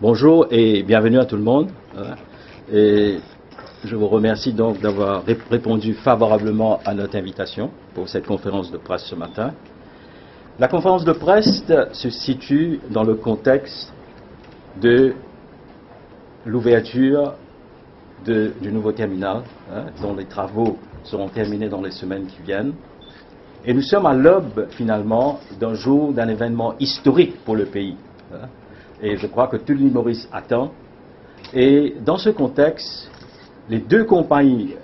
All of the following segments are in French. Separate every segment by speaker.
Speaker 1: Bonjour et bienvenue à tout le monde. Et je vous remercie donc d'avoir répondu favorablement à notre invitation pour cette conférence de presse ce matin. La conférence de presse se situe dans le contexte de l'ouverture du nouveau terminal, dont les travaux seront terminés dans les semaines qui viennent. Et nous sommes à l'aube, finalement, d'un événement historique pour le pays. Et je crois que tout l'île Maurice attend. Et dans ce contexte, les deux compagnies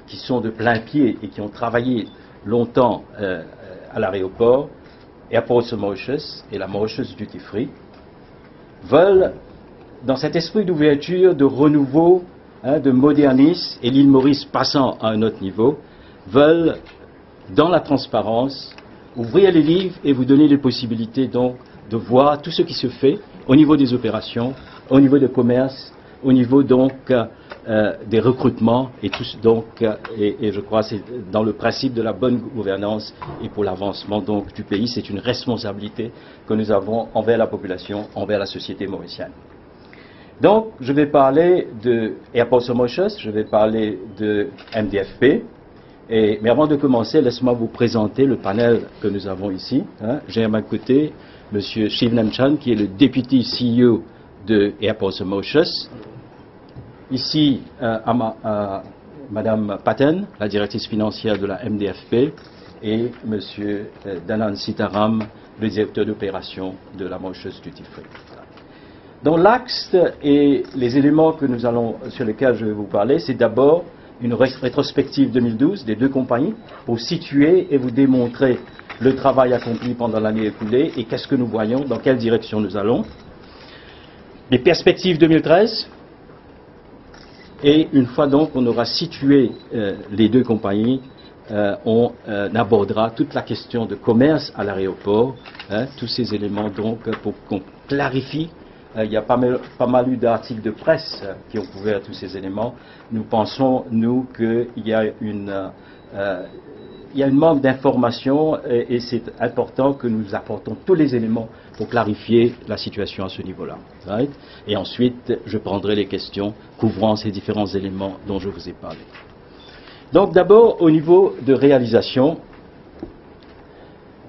Speaker 1: qui sont de plein pied et qui ont travaillé longtemps à l'aéroport, Airports of Mauritius et la Mauritius Duty Free, veulent, dans cet esprit d'ouverture, de renouveau, de modernisme, et l'île Maurice passant à un autre niveau, veulent, dans la transparence, ouvrir les livres et vous donner les possibilités donc de voir tout ce qui se fait au niveau des opérations, au niveau du commerce, au niveau donc des recrutements et tout donc et je crois c'est dans le principe de la bonne gouvernance et pour l'avancement donc du pays, c'est une responsabilité que nous avons envers la population, envers la société mauricienne. Donc je vais parler de Airports of Mauritius, je vais parler de MDFP. Mais avant de commencer, laissez-moi vous présenter le panel que nous avons ici. J'ai à ma côté M. Shivnam Chan, qui est le Deputy CEO de Airports of Mauritius. Ici, Mme Paten, la directrice financière de la MDFP, et M. Danan Sitaram, le directeur d'opération de la Mauritius Duty Free. Dans l'axe et les éléments sur lesquels je vais vous parler, c'est d'abord une rétrospective 2012 des deux compagnies pour situer et vous démontrer le travail accompli pendant l'année écoulée et qu'est-ce que nous voyons, dans quelle direction nous allons. Les perspectives 2013. Et une fois donc qu'on aura situé les deux compagnies, on abordera toute la question de commerce à l'aéroport, tous ces éléments donc pour qu'on clarifie. Il y a pas mal eu d'articles de presse qui ont couvert tous ces éléments. Nous pensons, nous, qu'il y a un manque d'informations et c'est important que nous apportons tous les éléments pour clarifier la situation à ce niveau-là. Right? Et ensuite, je prendrai les questions couvrant ces différents éléments dont je vous ai parlé. Donc d'abord, au niveau de réalisation,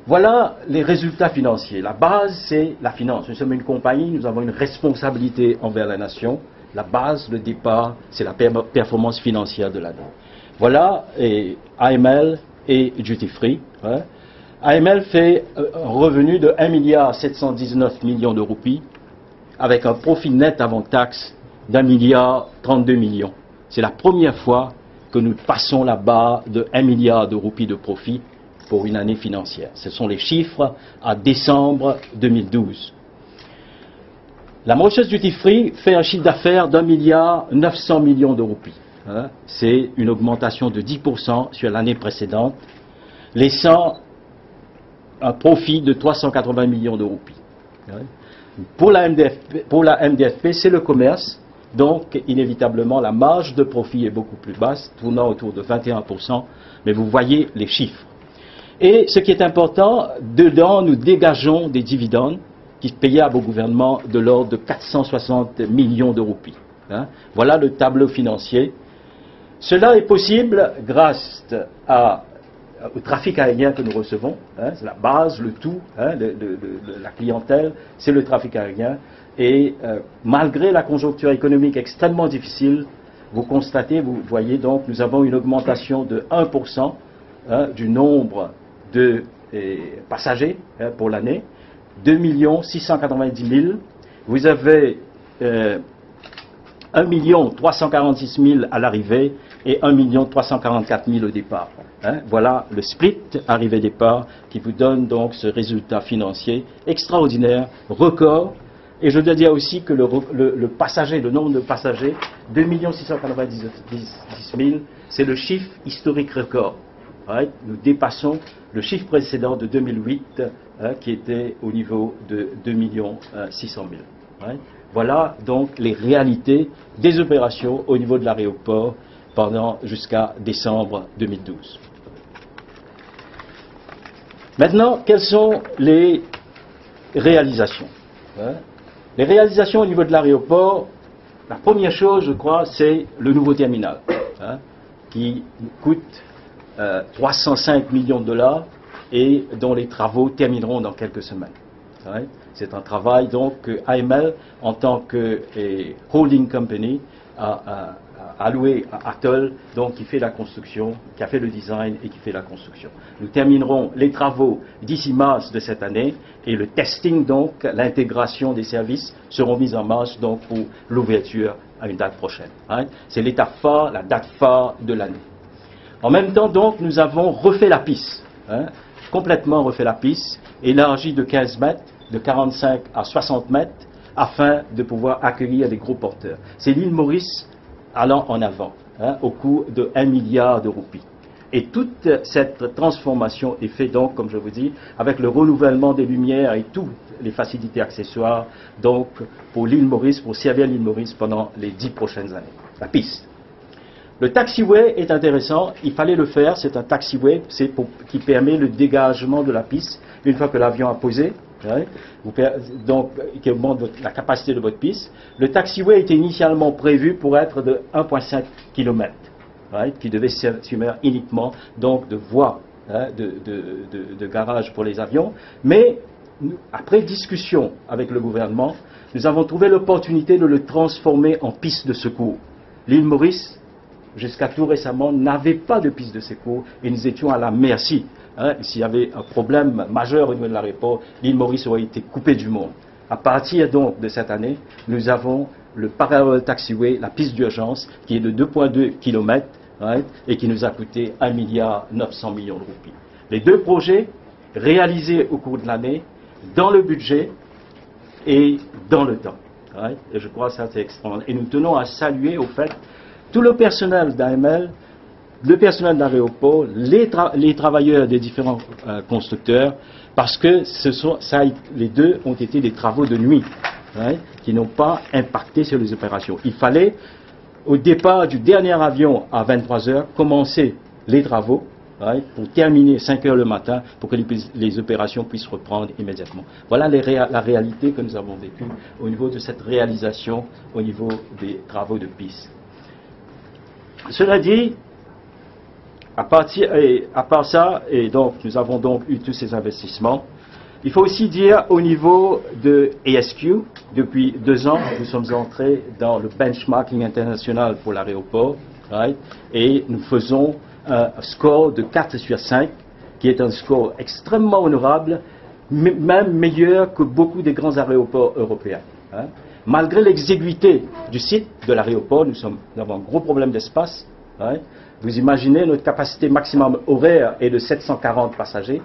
Speaker 1: voilà les résultats financiers. La base, c'est la finance. Nous sommes une compagnie, nous avons une responsabilité envers la nation. La base, le départ, c'est la performance financière de l'année. Voilà AML et Duty Free. AML fait un revenu de 1,719 milliard de roupies avec un profit net avant taxe d'1,32 milliard. C'est la première fois que nous passons la barre de 1 milliard de roupies de profit pour une année financière. Ce sont les chiffres à décembre 2012. La Mauritius Duty Free fait un chiffre d'affaires d'1,9 milliard de roupies. C'est une augmentation de 10% sur l'année précédente, laissant un profit de 380 millions de roupies. Pour la MDFP, c'est le commerce, donc inévitablement la marge de profit est beaucoup plus basse, tournant autour de 21%, mais vous voyez les chiffres. Et ce qui est important, dedans, nous dégageons des dividendes qui payables au gouvernement de l'ordre de 460 millions de roupies. Voilà le tableau financier. Cela est possible grâce au trafic aérien que nous recevons. C'est la base, le tout, la clientèle, c'est le trafic aérien. Et malgré la conjoncture économique extrêmement difficile, vous constatez, vous voyez donc, nous avons une augmentation de 1% du nombre de passagers pour l'année, 2 690 000. Vous avez 1 346 000 à l'arrivée et 1 344 000 au départ. Voilà le split arrivée-départ qui vous donne donc ce résultat financier extraordinaire, record. Et je dois dire aussi que le nombre de passagers, 2 690 000, c'est le chiffre historique record. Nous dépassons le chiffre précédent de 2008 qui était au niveau de 2 600 000. Voilà donc les réalités des opérations au niveau de l'aéroport jusqu'à décembre 2012. Maintenant, quelles sont les réalisations? Les réalisations au niveau de l'aéroport, la première chose, je crois, c'est le nouveau terminal, hein, qui coûte 305 millions de dollars et dont les travaux termineront dans quelques semaines. Ouais. C'est un travail donc que AML, en tant que holding company, a alloué à Atoll, donc qui fait la construction, qui a fait le design et qui fait la construction. Nous terminerons les travaux d'ici mars de cette année et le testing, donc l'intégration des services, seront mis en marche donc pour l'ouverture à une date prochaine. Hein. C'est l'étape phare, la date phare de l'année. En même temps, donc, nous avons refait la piste, hein, complètement refait la piste, élargie de 15 mètres, de 45 à 60 mètres, afin de pouvoir accueillir des gros porteurs. C'est l'île Maurice allant en avant, hein, au coût de 1 milliard de roupies. Et toute cette transformation est faite donc, comme je vous dis, avec le renouvellement des lumières et toutes les facilités accessoires, donc pour l'île Maurice, pour servir l'île Maurice pendant les 10 prochaines années. La piste. Le taxiway est intéressant, il fallait le faire, c'est un taxiway qui permet le dégagement de la piste une fois que l'avion a posé. Ouais, donc, qui augmente la capacité de votre piste. Le taxiway était initialement prévu pour être de 1,5 km, right, qui devait servir uniquement donc de voie, hein, de garage pour les avions. Mais après discussion avec le gouvernement, nous avons trouvé l'opportunité de le transformer en piste de secours. L'île Maurice, jusqu'à tout récemment, n'avait pas de piste de secours et nous étions à la merci. Hein, s'il y avait un problème majeur au niveau de l'aéroport, l'île Maurice aurait été coupée du monde. À partir donc de cette année, nous avons le Parallel Taxiway, la piste d'urgence, qui est de 2,2 km, right, et qui nous a coûté 1,9 milliard de roupies. Les deux projets réalisés au cours de l'année, dans le budget et dans le temps. Right, et je crois que ça c'est extraordinaire. Et nous tenons à saluer au fait tout le personnel d'AML, le personnel d'aéroport, les travailleurs des différents constructeurs, parce que les deux ont été des travaux de nuit, hein, qui n'ont pas impacté sur les opérations. Il fallait, au départ du dernier avion à 23 heures, commencer les travaux, hein, pour terminer 5 heures le matin, pour que les opérations puissent reprendre immédiatement. Voilà la réalité que nous avons vécue au niveau de cette réalisation, au niveau des travaux de piste. Cela dit, à part ça, et donc nous avons donc eu tous ces investissements, il faut aussi dire au niveau de ASQ, depuis 2 ans, nous sommes entrés dans le benchmarking international pour l'aéroport, right, et nous faisons un score de 4 sur 5, qui est un score extrêmement honorable, même meilleur que beaucoup des grands aéroports européens. Hein. Malgré l'exiguïté du site de l'aéroport, nous avons un gros problème d'espace. Hein. Vous imaginez, notre capacité maximum horaire est de 740 passagers.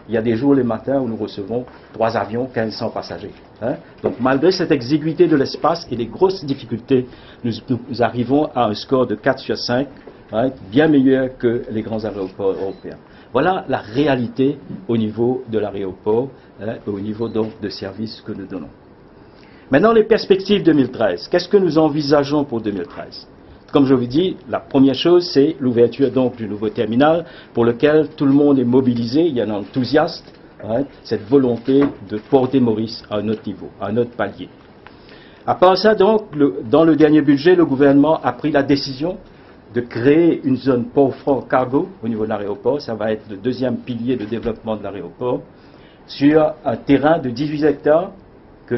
Speaker 1: Il y a des jours les matins où nous recevons 3 avions, 1500 passagers. Hein. Donc malgré cette exiguïté de l'espace et les grosses difficultés, nous arrivons à un score de 4 sur 5, hein, bien meilleur que les grands aéroports européens. Voilà la réalité au niveau de l'aéroport, hein, au niveau donc de services que nous donnons. Maintenant, les perspectives 2013. Qu'est-ce que nous envisageons pour 2013 ? Comme je vous dis, la première chose, c'est l'ouverture donc du nouveau terminal pour lequel tout le monde est mobilisé, il y a un enthousiaste, hein, cette volonté de porter Maurice à un autre niveau, à un autre palier. À part ça, donc, dans le dernier budget, le gouvernement a pris la décision de créer une zone port-franc cargo au niveau de l'aéroport. Ça va être le deuxième pilier de développement de l'aéroport, sur un terrain de 18 hectares que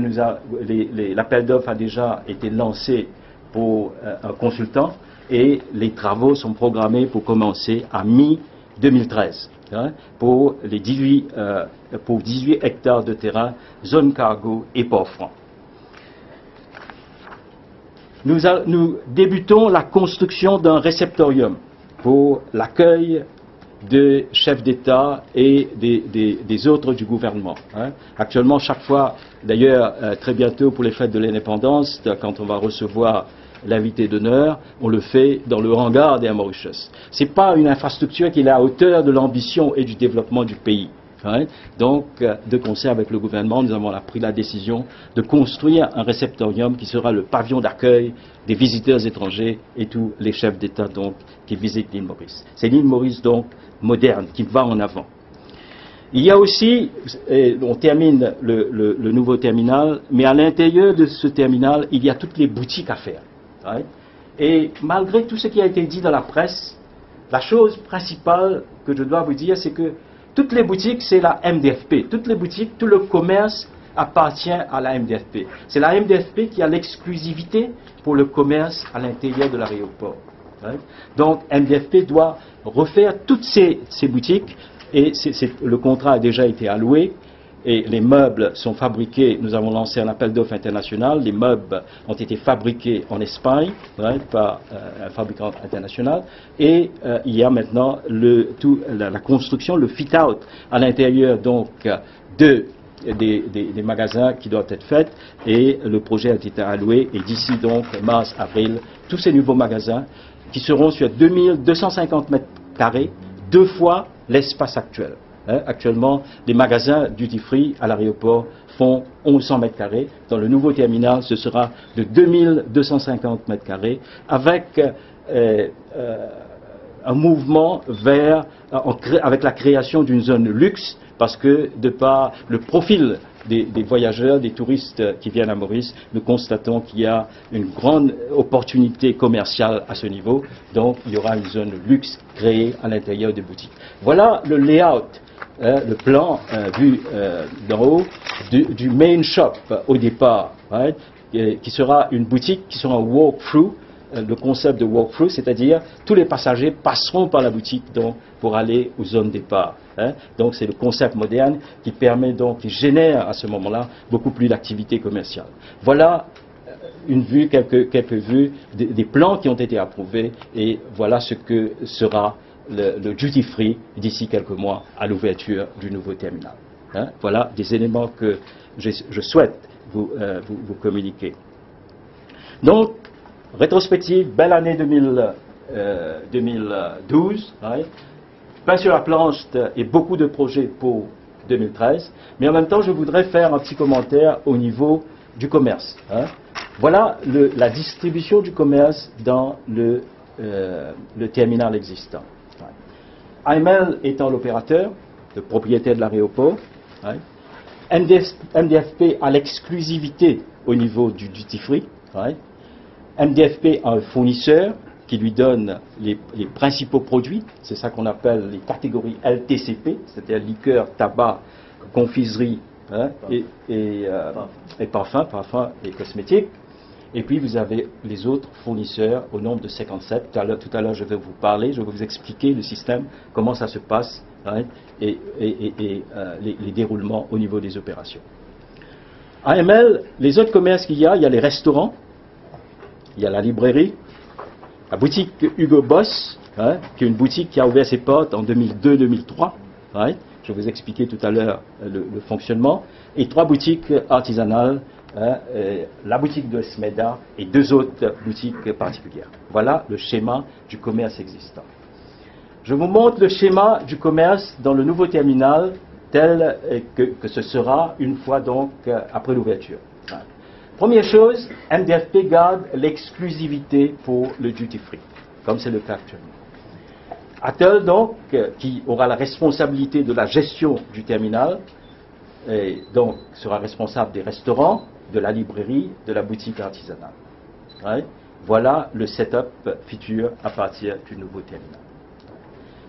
Speaker 1: l'appel d'offres a déjà été lancé pour un consultant et les travaux sont programmés pour commencer à mi-2013, hein, pour 18 hectares de terrain, zone cargo et port-franc. Nous débutons la construction d'un réceptorium pour l'accueil des chefs d'État et des autres du gouvernement. Hein. Actuellement, chaque fois, d'ailleurs, très bientôt pour les fêtes de l'indépendance, quand on va recevoir l'invité d'honneur, on le fait dans le hangar d'Air Mauritius. Ce n'est pas une infrastructure qui est à la hauteur de l'ambition et du développement du pays. Hein. Donc, de concert avec le gouvernement, nous avons pris la décision de construire un réceptorium qui sera le pavillon d'accueil des visiteurs étrangers et tous les chefs d'État donc qui visitent l'île Maurice. C'est l'île Maurice donc moderne qui va en avant. Il y a aussi, on termine le nouveau terminal, mais à l'intérieur de ce terminal, il y a toutes les boutiques à faire. Right? Et malgré tout ce qui a été dit dans la presse, la chose principale que je dois vous dire, c'est que toutes les boutiques, c'est la MDFP. Toutes les boutiques, tout le commerce appartient à la MDFP. C'est la MDFP qui a l'exclusivité pour le commerce à l'intérieur de l'aéroport. Right? Donc, MDFP doit refaire toutes ces boutiques. Et le contrat a déjà été alloué et les meubles sont fabriqués. Nous avons lancé un appel d'offres international. Les meubles ont été fabriqués en Espagne, right, par un fabricant international. Et il y a maintenant la construction, le fit-out à l'intérieur donc des magasins qui doivent être faits. Et le projet a été alloué. Et d'ici donc mars, avril, tous ces nouveaux magasins qui seront sur 2250 mètres carrés, 2 fois l'espace actuel. Actuellement, les magasins duty-free à l'aéroport font 1100 mètres carrés. Dans le nouveau terminal, ce sera de 2250 mètres carrés, avec un mouvement avec la création d'une zone luxe, parce que de par le profil des voyageurs, des touristes qui viennent à Maurice, nous constatons qu'il y a une grande opportunité commerciale à ce niveau. Donc, il y aura une zone luxe créée à l'intérieur des boutiques. Voilà le layout, le plan vu d'en haut du main shop au départ, right, qui sera une boutique, qui sera un walk-through. Le concept de walk-through, c'est-à-dire tous les passagers passeront par la boutique donc, pour aller aux zones départ. Donc c'est le concept moderne qui permet donc, qui génère à ce moment-là beaucoup plus d'activité commerciale. Voilà une vue, quelques vues des plans qui ont été approuvés et voilà ce que sera le duty free d'ici quelques mois à l'ouverture du nouveau terminal. Voilà des éléments que je souhaite vous communiquer. Donc, rétrospective, belle année 2012, right? Pain sur la planche et beaucoup de projets pour 2013, mais en même temps je voudrais faire un petit commentaire au niveau du commerce. Voilà la distribution du commerce dans le terminal existant. AML étant l'opérateur, le propriétaire de l'aéroport, right? MDFP a l'exclusivité au niveau du duty free. Right? MDFP a un fournisseur qui lui donne les principaux produits, c'est ça qu'on appelle les catégories LTCP, c'est-à-dire liqueur, tabac, confiserie et parfum et cosmétiques. Et puis vous avez les autres fournisseurs au nombre de 57. Tout à l'heure je vais vous parler, je vais vous expliquer le système, comment ça se passe et les déroulements au niveau des opérations. AML, les autres commerces qu'il y a les restaurants, il y a la librairie, la boutique Hugo Boss, qui est une boutique qui a ouvert ses portes en 2002-2003. Je vais vous expliquer tout à l'heure le fonctionnement. Et 3 boutiques artisanales, la boutique de Smeda et 2 autres boutiques particulières. Voilà le schéma du commerce existant. Je vous montre le schéma du commerce dans le nouveau terminal tel que ce sera une fois donc après l'ouverture. Première chose, MDFP garde l'exclusivité pour le duty free, comme c'est le cas actuellement. Atel, donc, qui aura la responsabilité de la gestion du terminal, et donc sera responsable des restaurants, de la librairie, de la boutique artisanale. Voilà le setup futur à partir du nouveau terminal.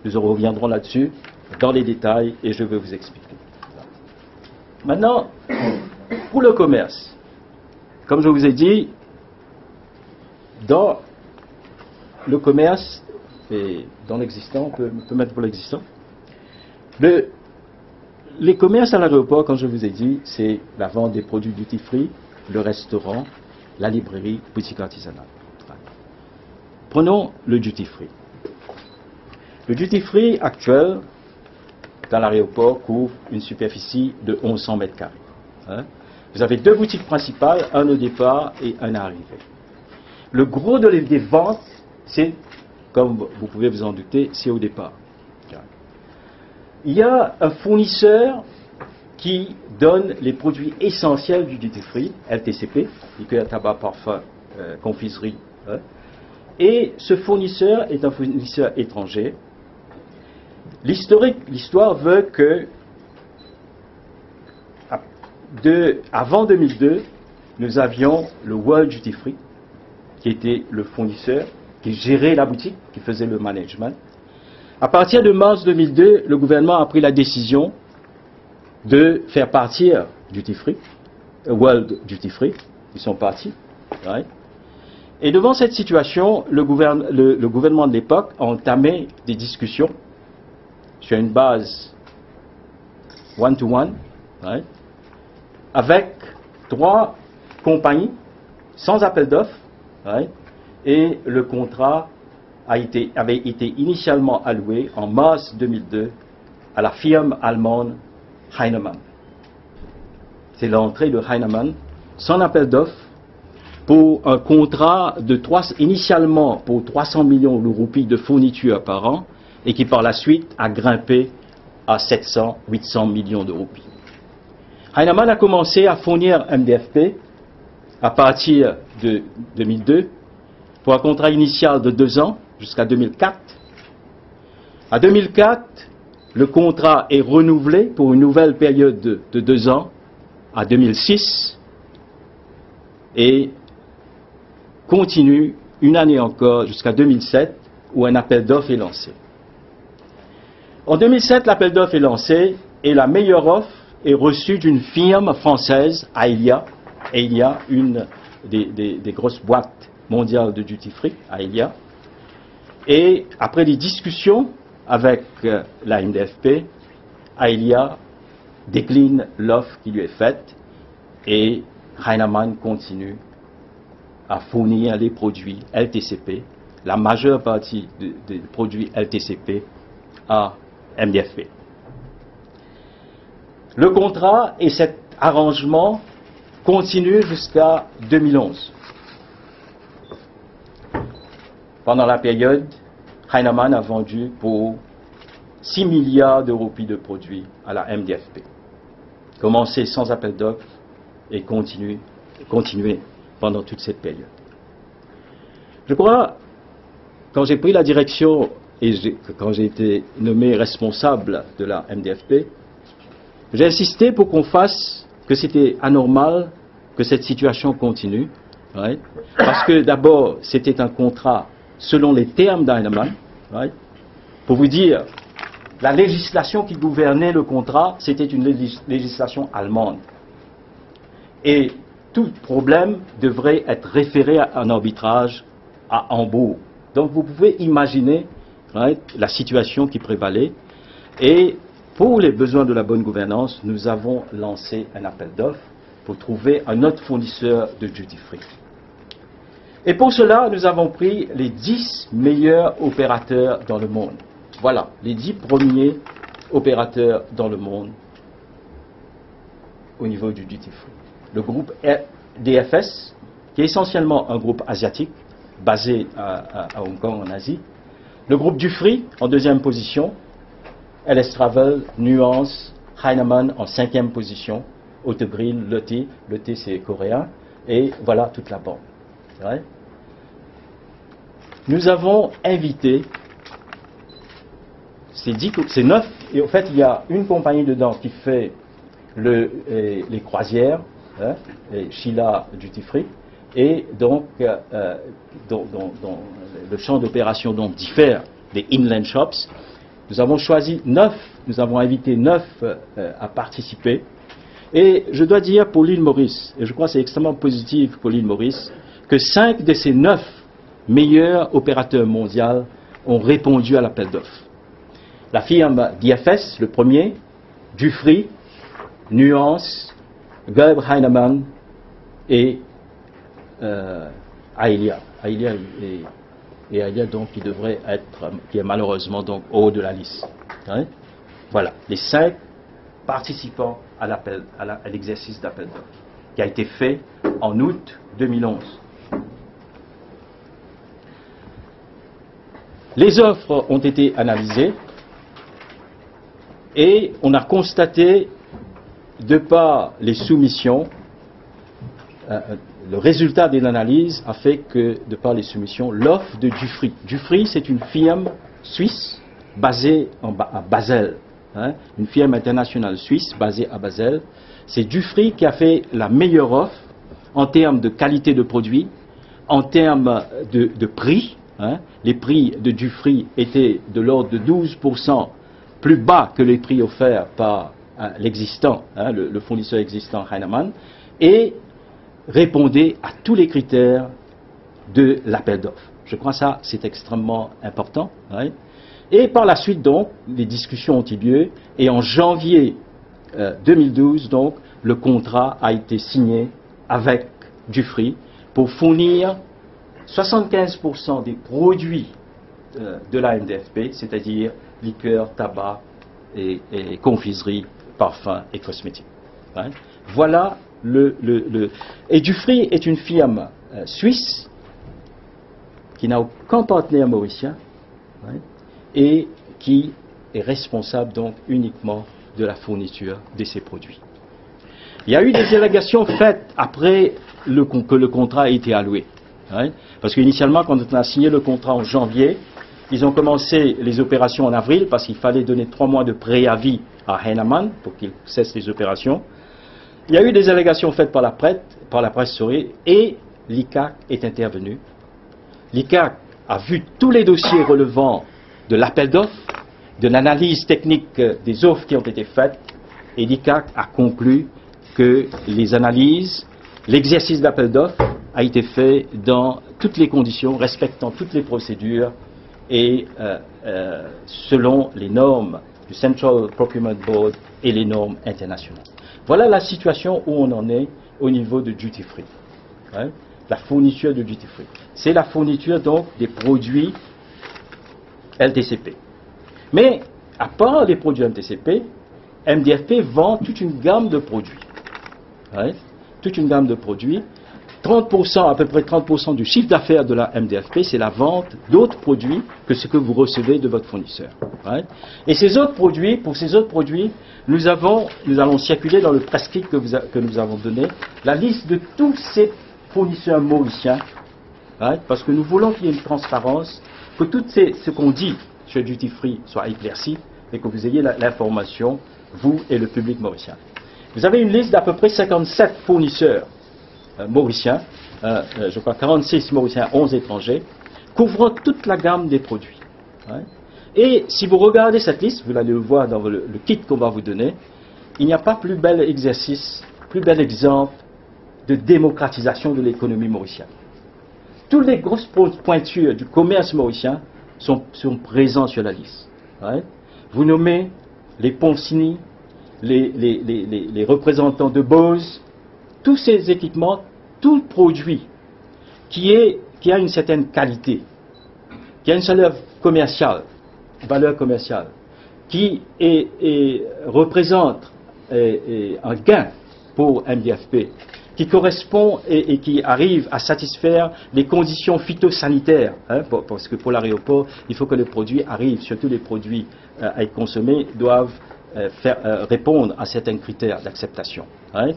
Speaker 1: Nous reviendrons là-dessus dans les détails et je vais vous expliquer. Maintenant, pour le commerce, comme je vous ai dit, dans le commerce et dans l'existant, on peut mettre pour l'existant, les commerces à l'aéroport, comme je vous ai dit, c'est la vente des produits duty free, le restaurant, la librairie, boutique artisanale. Prenons le duty free. Le duty free actuel dans l'aéroport couvre une superficie de 1100 mètres carrés. Vous avez 2 boutiques principales, un au départ et un à l'arrivée. Le gros des ventes, c'est, comme vous pouvez vous en douter, c'est au départ. Il y a un fournisseur qui donne les produits essentiels du duty free, LTCP, liqueur, tabac, parfum, confiserie. Et ce fournisseur est un fournisseur étranger. L'histoire veut que avant 2002, nous avions le World Duty Free, qui était le fournisseur, qui gérait la boutique, qui faisait le management. À partir de mars 2002, le gouvernement a pris la décision de faire partir Duty Free, World Duty Free, ils sont partis. Ouais. Et devant cette situation, le gouvernement de l'époque a entamé des discussions sur une base one-to-one, ouais, avec 3 compagnies sans appel d'offres, ouais, et le contrat avait été initialement alloué en mars 2002 à la firme allemande Heinemann. C'est l'entrée de Heinemann sans appel d'offres pour un contrat initialement pour 300 millions de roupies de fourniture par an et qui par la suite a grimpé à 700-800 millions de roupies. Heinemann a commencé à fournir MDFP à partir de 2002 pour un contrat initial de 2 ans jusqu'à 2004. À 2004, le contrat est renouvelé pour une nouvelle période de 2 ans à 2006 et continue une année encore jusqu'à 2007 où un appel d'offres est lancé. En 2007, l'appel d'offres est lancé et la meilleure offre est reçue d'une firme française, Aelia. Aelia, une des grosses boîtes mondiales de duty free, Aelia. Et après des discussions avec la MDFP, Aelia décline l'offre qui lui est faite et Heinemann continue à fournir les produits LTCP, la majeure partie des produits LTCP à MDFP. Le contrat et cet arrangement continuent jusqu'à 2011. Pendant la période, Heinemann a vendu pour 6 milliards de roupies de produits à la MDFP. Commencé sans appel d'offres et continué pendant toute cette période. Je crois, quand j'ai pris la direction et quand j'ai été nommé responsable de la MDFP, j'ai insisté pour qu'on fasse que c'était anormal que cette situation continue. Ouais, parce que d'abord, c'était un contrat selon les termes d'Heinemann. Ouais. Pour vous dire, la législation qui gouvernait le contrat, c'était une législation allemande. Et tout problème devrait être référé à un arbitrage à Hambourg. Donc vous pouvez imaginer, right, la situation qui prévalait. Et pour les besoins de la bonne gouvernance, nous avons lancé un appel d'offres pour trouver un autre fournisseur de duty free. Et pour cela, nous avons pris les 10 meilleurs opérateurs dans le monde. Voilà, les 10 premiers opérateurs dans le monde au niveau du duty free. Le groupe DFS, qui est essentiellement un groupe asiatique, basé à Hong Kong en Asie. Le groupe Dufry en 2e position. LS Travel, Nuance, Heinemann en 5e position. Autogrill, Lotte c'est coréen. Et voilà toute la bande. Ouais. Nous avons invité ces 9, et en fait il y a une compagnie dedans qui fait les croisières, hein, les Sheila Duty Free, et donc dont le champ d'opération donc diffère des inland shops. Nous avons choisi 9, nous avons invité 9 à participer, et je dois dire pour l'île Maurice, et je crois que c'est extrêmement positif pour l'île Maurice, que 5 de ces 9 meilleurs opérateurs mondiaux ont répondu à l'appel d'offres. La firme DFS, le premier, Dufry, Nuance, Geib Heinemann et Aelia. Aelia et Aelia donc qui devrait être, qui est malheureusement donc au haut de la liste. Hein? Voilà, les 5 participants à l'exercice d'appel d'offres, qui a été fait en août 2011. Les offres ont été analysées et on a constaté, de par les soumissions, le résultat de l'analyse a fait que, de par les soumissions, l'offre de Dufry. Dufry, c'est une firme suisse basée à Basel, hein, une firme internationale suisse basée à Basel. C'est Dufry qui a fait la meilleure offre en termes de qualité de produit, en termes de prix. Hein. Les prix de Dufry étaient de l'ordre de 12% plus bas que les prix offerts par l'existant, hein, le fournisseur existant Heinemann, et répondait à tous les critères de l'appel d'offres. Je crois que ça, c'est extrêmement important. Hein. Et par la suite, donc, les discussions ont eu lieu, et en janvier 2012, donc, le contrat a été signé avec Dufry pour fournir 75% des produits de la MDFP, c'est-à-dire liqueurs, tabac et confiserie, parfums et cosmétiques. Hein. Voilà Et Dufry est une firme suisse qui n'a aucun partenaire mauricien, hein, et qui est responsable donc uniquement de la fourniture de ces produits. Il y a eu des allégations faites après que le contrat a été alloué. Hein, parce qu'initialement, quand on a signé le contrat en janvier, ils ont commencé les opérations en avril parce qu'il fallait donner 3 mois de préavis à Heinemann pour qu'il cesse les opérations. Il y a eu des allégations faites par la presse, et l'ICAC est intervenu. L'ICAC a vu tous les dossiers relevant de l'appel d'offres, de l'analyse technique des offres qui ont été faites, et l'ICAC a conclu que les analyses, l'exercice d'appel d'offres a été fait dans toutes les conditions, respectant toutes les procédures et selon les normes du Central Procurement Board et les normes internationales. Voilà la situation où on en est au niveau de Duty Free. Hein, la fourniture de Duty Free. C'est la fourniture donc des produits LTCP. Mais à part les produits LTCP, MDFP vend toute une gamme de produits. Hein, toute une gamme de produits. 30%, à peu près 30% du chiffre d'affaires de la MDFP, c'est la vente d'autres produits que ce que vous recevez de votre fournisseur. Right? Et ces autres produits, pour ces autres produits, nous allons circuler dans le press kit que nous avons donné, la liste de tous ces fournisseurs mauriciens, right? Parce que nous voulons qu'il y ait une transparence, que tout ce qu'on dit sur Duty Free soit éclairci et que vous ayez l'information, vous et le public mauricien. Vous avez une liste d'à peu près 57 fournisseurs mauriciens, je crois 46 mauriciens, 11 étrangers, couvrant toute la gamme des produits. Hein. Et si vous regardez cette liste, vous allez le voir dans le kit qu'on va vous donner, il n'y a pas plus bel exercice, plus bel exemple de démocratisation de l'économie mauricienne. Toutes les grosses pointures du commerce mauricien sont présents sur la liste. Hein. Vous nommez les Poncini, les représentants de Bose, tous ces équipements, tout produit qui a une certaine qualité, qui a une valeur commerciale, qui représente un gain pour MDFP, qui correspond et qui arrive à satisfaire les conditions phytosanitaires, hein, parce que pour l'aéroport, il faut que les produits arrivent, surtout les produits à être consommés, doivent répondre à certains critères d'acceptation. Hein.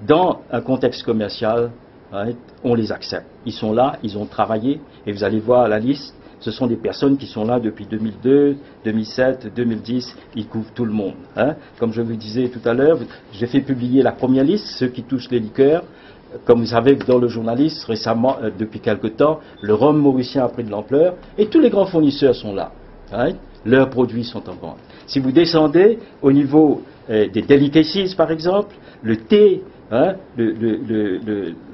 Speaker 1: Dans un contexte commercial, right, on les accepte. Ils sont là, ils ont travaillé, et vous allez voir la liste, ce sont des personnes qui sont là depuis 2002, 2007, 2010, ils couvrent tout le monde. Hein. Comme je vous disais tout à l'heure, j'ai fait publier la première liste, ceux qui touchent les liqueurs. Comme vous savez, dans le journaliste, récemment, depuis quelque temps, le rhum mauricien a pris de l'ampleur, et tous les grands fournisseurs sont là. Right. Leurs produits sont en vente. Si vous descendez au niveau des delicacies, par exemple, le thé, hein,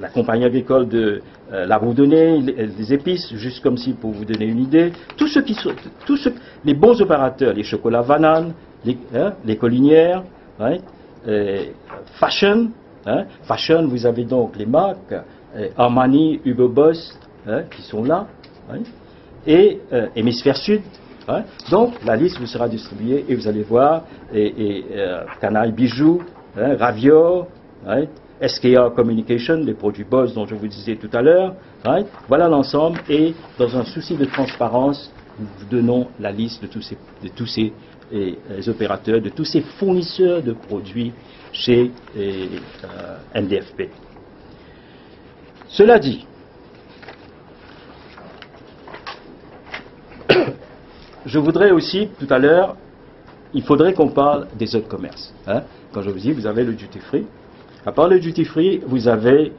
Speaker 1: la compagnie agricole de la Bourdonnais, les épices, juste comme si pour vous donner une idée, les bons opérateurs, les chocolats Vanane, les collinières, hein, fashion, hein, fashion, vous avez donc les marques Armani, Hugo Boss, hein, qui sont là, hein, et Hémisphère Sud. Hein. Donc la liste vous sera distribuée et vous allez voir Canaille Bijoux, hein, Ravior, right, SKR Communication, les produits Boss dont je vous disais tout à l'heure. Right. Voilà l'ensemble et dans un souci de transparence, nous vous donnons la liste de tous ces opérateurs, de tous ces fournisseurs de produits chez MDFP. Cela dit, je voudrais aussi, tout à l'heure, il faudrait qu'on parle des autres commerces. Hein. Quand je vous dis, vous avez le duty free. À part le duty free, vous avez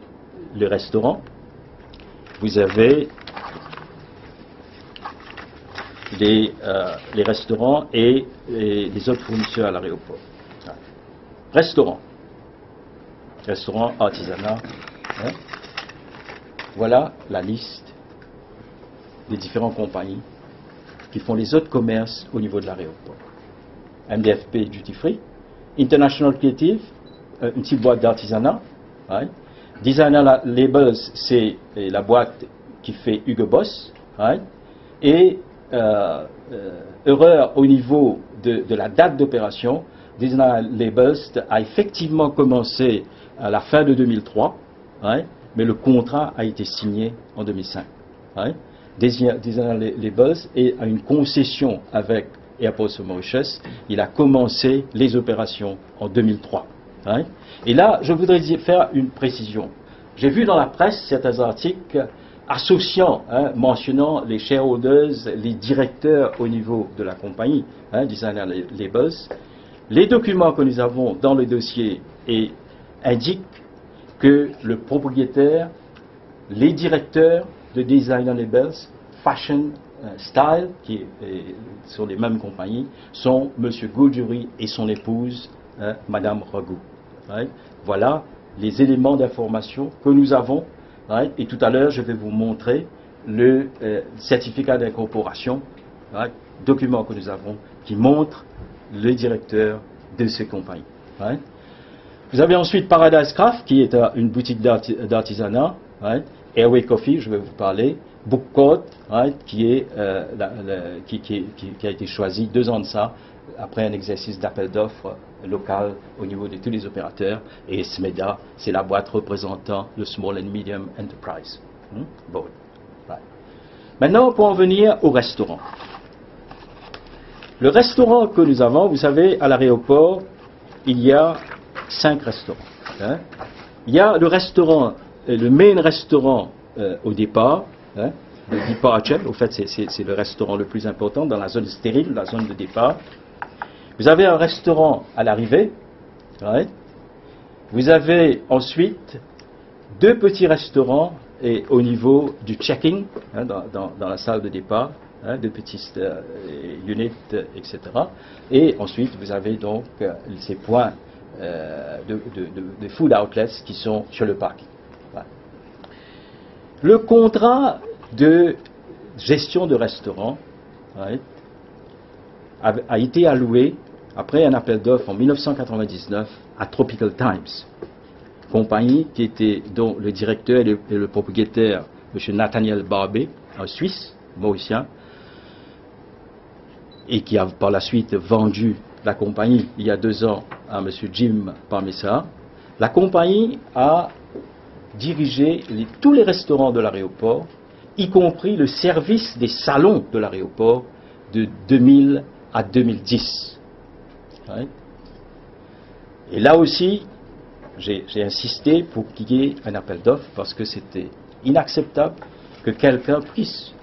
Speaker 1: le restaurant, vous avez les restaurants et les autres fournisseurs à l'aéroport. Restaurant, artisanat. Hein. Voilà la liste des différentes compagnies qui font les autres commerces au niveau de l'aéroport. MDFP Duty Free, International Creative, une petite boîte d'artisanat. Right? Designer Labels, c'est la boîte qui fait Hugo Boss. Right? Et erreur au niveau de la date d'opération, Designer Labels a effectivement commencé à la fin de 2003, right? Mais le contrat a été signé en 2005. Right? Designer Labels a une concession avec Airports of Mauritius. Il a commencé les opérations en 2003. Right? Et là, je voudrais faire une précision. J'ai vu dans la presse certains articles associant, mentionnant les shareholders, les directeurs au niveau de la compagnie, Designer Labels. Les documents que nous avons dans le dossier indiquent que le propriétaire, les directeurs de Designer Labels, Fashion Style, qui sont les mêmes compagnies, sont M. Goudjouri et son épouse, Mme Ragou. Right? Voilà les éléments d'information que nous avons. Right? Et tout à l'heure, je vais vous montrer le certificat d'incorporation, right? Document que nous avons qui montre le directeur de ces compagnies. Right? Vous avez ensuite Paradise Craft, qui est une boutique d'artisanat, right? Airway Coffee, je vais vous parler, Bookcode, right? qui a été choisi 2 ans de ça, après un exercice d'appel d'offres local au niveau de tous les opérateurs, et SMEDA, c'est la boîte représentant le Small and Medium Enterprise. Bon. Right. Maintenant, pour en venir au restaurant. Le restaurant que nous avons, vous savez, à l'aéroport, il y a 5 restaurants. Hein. Il y a le restaurant, le main restaurant au départ, hein, le departure, au fait c'est le restaurant le plus important dans la zone stérile, la zone de départ. Vous avez un restaurant à l'arrivée, right? Vous avez ensuite 2 petits restaurants au niveau du check-in, hein, dans la salle de départ, hein, 2 petits units, etc. Et ensuite vous avez donc ces points de food outlets qui sont sur le parking. Voilà. Le contrat de gestion de restaurant, right, a été alloué après un appel d'offres en 1999 à Tropical Times, compagnie dont le directeur et le propriétaire, M. Nathaniel Barbé, un Suisse, mauricien, et qui a par la suite vendu la compagnie il y a 2 ans à M. Jim Parmessa. La compagnie a dirigé tous les restaurants de l'aéroport, y compris le service des salons de l'aéroport de 2000 à 2010. Right? Et là aussi, j'ai insisté pour qu'il y ait un appel d'offres parce que c'était inacceptable que quelqu'un puisse,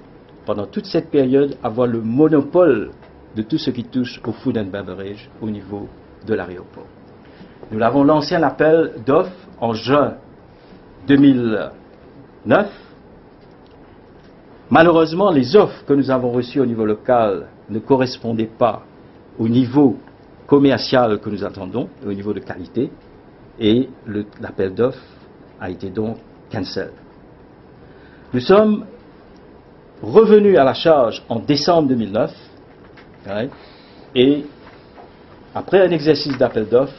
Speaker 1: pendant toute cette période, avoir le monopole de tout ce qui touche au food and beverage au niveau de l'aéroport. Nous avons lancé un appel d'offres en juin 2009. Malheureusement, les offres que nous avons reçues au niveau local ne correspondaient pas au niveau commercial que nous attendons, au niveau de qualité, et l'appel d'offres a été donc cancel. Nous sommes revenus à la charge en décembre 2009, right, et après un exercice d'appel d'offres,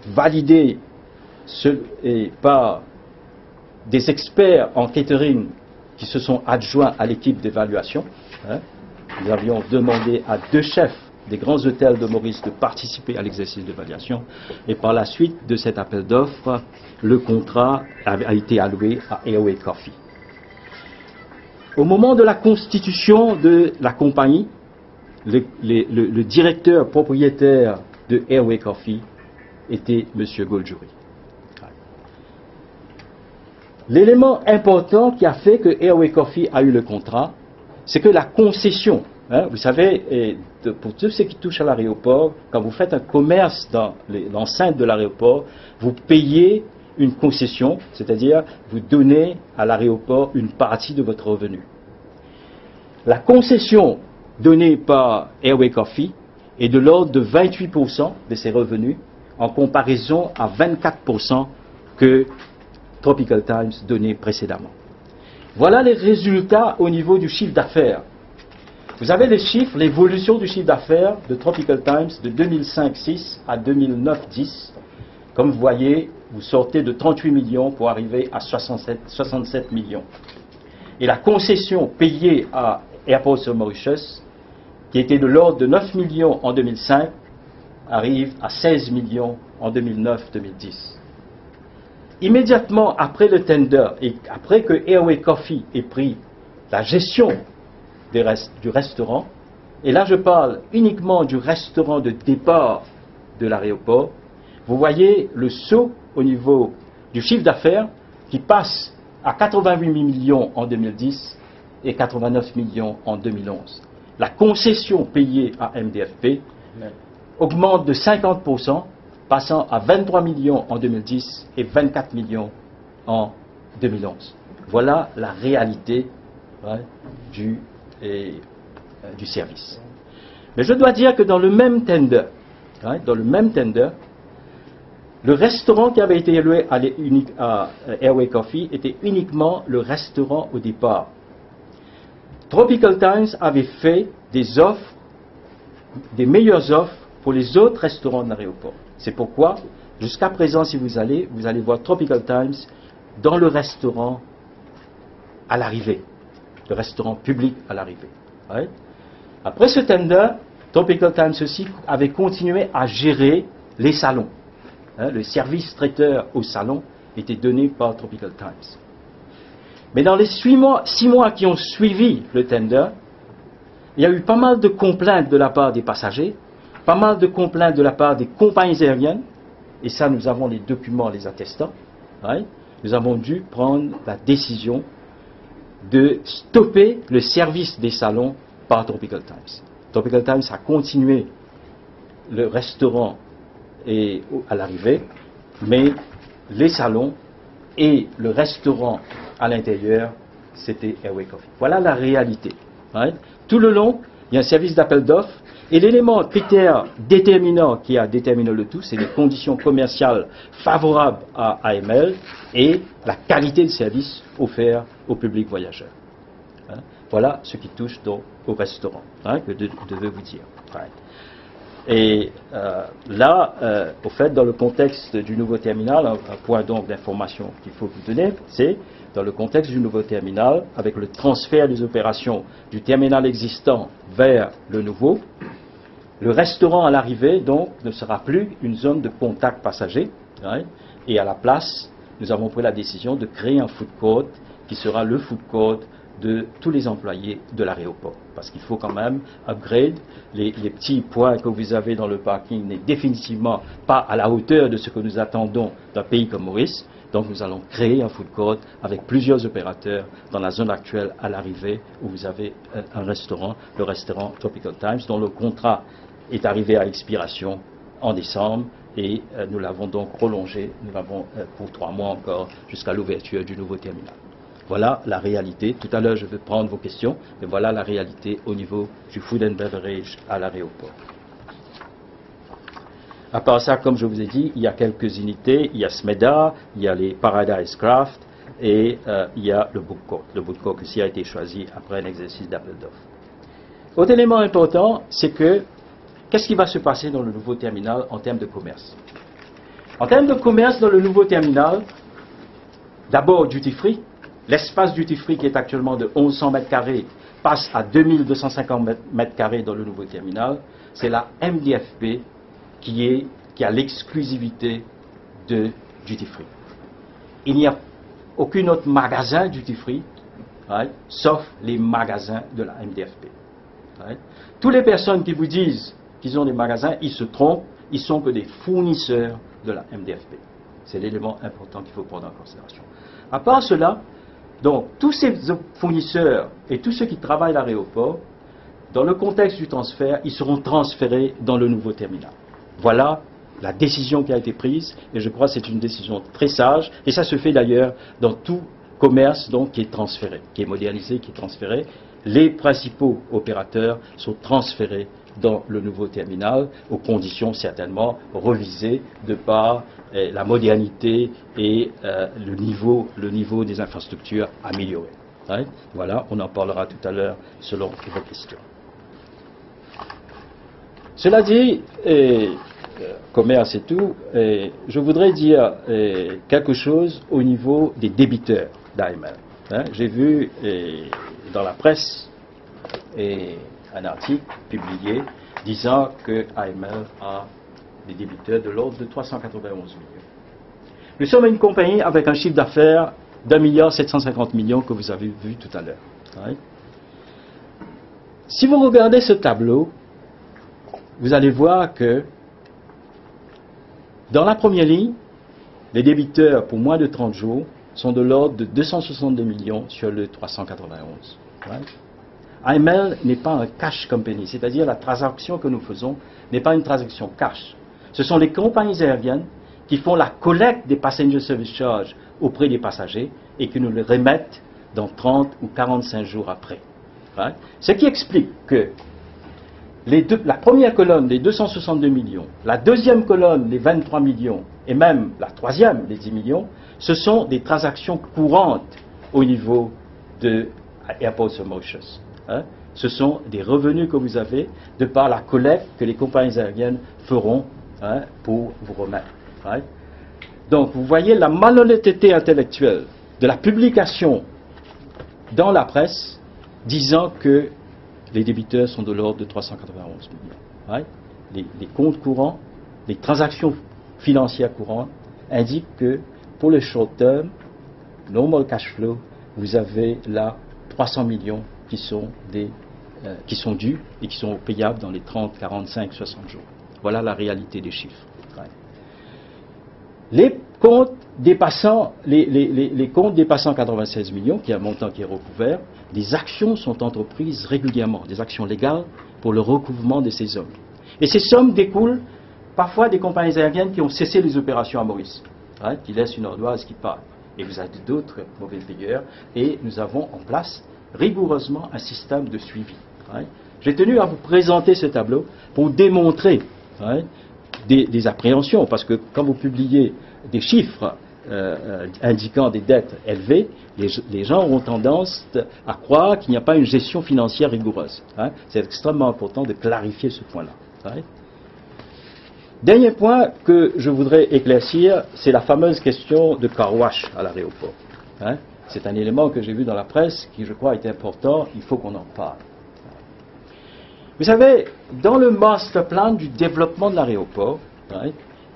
Speaker 1: validé par des experts en catering qui se sont adjoints à l'équipe d'évaluation. Hein. Nous avions demandé à 2 chefs des grands hôtels de Maurice de participer à l'exercice d'évaluation. Et par la suite de cet appel d'offres, le contrat a été alloué à Airway Coffee. Au moment de la constitution de la compagnie, le directeur propriétaire de Airway Coffee était M. Goudjouri. L'élément important qui a fait que Airway Coffee a eu le contrat, c'est que la concession Hein, vous savez, pour tout ce qui touche à l'aéroport, quand vous faites un commerce dans l'enceinte de l'aéroport, vous payez une concession, c'est-à-dire vous donnez à l'aéroport une partie de votre revenu. La concession donnée par Airway Coffee est de l'ordre de 28% de ses revenus, en comparaison à 24% que Tropical Times donnait précédemment. Voilà les résultats au niveau du chiffre d'affaires. Vous avez les chiffres, l'évolution du chiffre d'affaires de Tropical Times de 2005-6 à 2009-10. Comme vous voyez, vous sortez de 38 millions pour arriver à 67 millions. Et la concession payée à Airports of Mauritius, qui était de l'ordre de 9 millions en 2005, arrive à 16 millions en 2009-2010. Immédiatement après le tender et après que Airway Coffee ait pris la gestion du restaurant, et là je parle uniquement du restaurant de départ de l'aéroport, vous voyez le saut au niveau du chiffre d'affaires qui passe à 88 millions en 2010 et 89 millions en 2011. La concession payée à MDFP augmente de 50%, passant à 23 millions en 2010 et 24 millions en 2011. Voilà la réalité du service. Mais je dois dire que dans le même tender, le restaurant qui avait été élevé à Airway Coffee était uniquement le restaurant au départ. Tropical Times avait fait des offres, des meilleures offres pour les autres restaurants de l'aéroport. C'est pourquoi, jusqu'à présent, si vous allez voir Tropical Times dans le restaurant à l'arrivée, le restaurant public à l'arrivée. Ouais. Après ce tender, Tropical Times aussi avait continué à gérer les salons. Hein, le service traiteur au salon était donné par Tropical Times. Mais dans les 6 mois qui ont suivi le tender, il y a eu pas mal de complaintes de la part des passagers, pas mal de complaintes de la part des compagnies aériennes, et ça nous avons les documents les attestant. Ouais, nous avons dû prendre la décision de stopper le service des salons par Tropical Times. Tropical Times a continué le restaurant à l'arrivée, mais les salons et le restaurant à l'intérieur, c'était Airway Coffee. Voilà la réalité. Right? Tout le long, il y a un service d'appel d'offres, et l'élément critère déterminant qui a déterminé le tout, c'est les conditions commerciales favorables à AML et la qualité de service offert au public voyageur. Hein? Voilà ce qui touche donc au restaurant, que je devais vous dire. Right. Et là, au fait, dans le contexte du nouveau terminal, un point donc d'information qu'il faut vous donner, c'est dans le contexte du nouveau terminal, avec le transfert des opérations du terminal existant vers le nouveau, le restaurant à l'arrivée, donc, ne sera plus une zone de contact passager, right? Et à la place, nous avons pris la décision de créer un food court qui sera le food court de tous les employés de l'aéroport. Parce qu'il faut quand même upgrade. Les petits points que vous avez dans le parking n'est définitivement pas à la hauteur de ce que nous attendons d'un pays comme Maurice. Donc nous allons créer un food court avec plusieurs opérateurs dans la zone actuelle à l'arrivée où vous avez un restaurant, le restaurant Tropical Times, dont le contrat est arrivé à expiration en décembre et nous l'avons donc prolongé, nous l'avons pour 3 mois encore jusqu'à l'ouverture du nouveau terminal. Voilà la réalité. Tout à l'heure, je vais prendre vos questions, mais voilà la réalité au niveau du food and beverage à l'aéroport. À part ça, comme je vous ai dit, il y a quelques unités. Il y a Smeda, il y a les Paradise Craft et il y a le Book Court. Le Book Court aussi a été choisi après un exercice d'appel d'offres. Autre élément important, c'est que qu'est-ce qui va se passer dans le nouveau terminal en termes de commerce? En termes de commerce dans le nouveau terminal, d'abord duty free. L'espace duty free qui est actuellement de 1100 mètres carrés passe à 2250 mètres carrés dans le nouveau terminal. C'est la MDFP qui a l'exclusivité de duty free. Il n'y a aucun autre magasin duty free, right, sauf les magasins de la MDFP. Right. Toutes les personnes qui vous disent qu'ils ont des magasins, ils se trompent, ils sont que des fournisseurs de la MDFP. C'est l'élément important qu'il faut prendre en considération. À part cela, donc tous ces fournisseurs et tous ceux qui travaillent à l'aéroport dans le contexte du transfert, ils seront transférés dans le nouveau terminal. Voilà la décision qui a été prise, et je crois que c'est une décision très sage, et ça se fait d'ailleurs dans tout commerce donc, qui est transféré, qui est modernisé, qui est transféré. Les principaux opérateurs sont transférés dans le nouveau terminal, aux conditions certainement revisées de par la modernité et le niveau des infrastructures améliorées. Right? Voilà, on en parlera tout à l'heure selon vos questions. Cela dit, commerce et tout, je voudrais dire quelque chose au niveau des débiteurs d'AML. Hein? J'ai vu dans la presse un article publié disant que AML a des débiteurs de l'ordre de 391 millions. Nous sommes une compagnie avec un chiffre d'affaires d'1,750 milliard que vous avez vu tout à l'heure. Right? Si vous regardez ce tableau, vous allez voir que dans la première ligne, les débiteurs pour moins de 30 jours sont de l'ordre de 262 millions sur le 391. Right? AML n'est pas un cash company, c'est-à-dire la transaction que nous faisons n'est pas une transaction cash. Ce sont les compagnies aériennes qui font la collecte des passenger service charges auprès des passagers et qui nous les remettent dans 30 ou 45 jours après. Right? Ce qui explique que la première colonne, les 262 millions, la deuxième colonne, les 23 millions, et même la troisième, les 10 millions, ce sont des transactions courantes au niveau de Airports of Mauritius. Hein? Ce sont des revenus que vous avez de par la collecte que les compagnies aériennes feront pour vous remettre. Right? Donc, vous voyez la malhonnêteté intellectuelle de la publication dans la presse disant que les débiteurs sont de l'ordre de 391 millions. Right? Les comptes courants, les transactions financières courantes indiquent que pour le short term, normal cash flow, vous avez là 300 millions qui sont dus et qui sont payables dans les 30, 45, 60 jours. Voilà la réalité des chiffres. Right? Les comptes dépassant 96 millions, qui est un montant qui est recouvert, des actions sont entreprises régulièrement, des actions légales pour le recouvrement de ces sommes. Et ces sommes découlent parfois des compagnies aériennes qui ont cessé les opérations à Maurice, hein, qui laissent une ardoise qui part. Et vous avez d'autres mauvais payeurs, et nous avons en place rigoureusement un système de suivi. Hein. J'ai tenu à vous présenter ce tableau pour démontrer des appréhensions, parce que quand vous publiez des chiffres indiquant des dettes élevées, les gens ont tendance à croire qu'il n'y a pas une gestion financière rigoureuse. Hein. C'est extrêmement important de clarifier ce point-là. Hein. Dernier point que je voudrais éclaircir, c'est la fameuse question de car wash à l'aéroport. Hein. C'est un élément que j'ai vu dans la presse qui, je crois, est important. Il faut qu'on en parle. Vous savez, dans le master plan du développement de l'aéroport,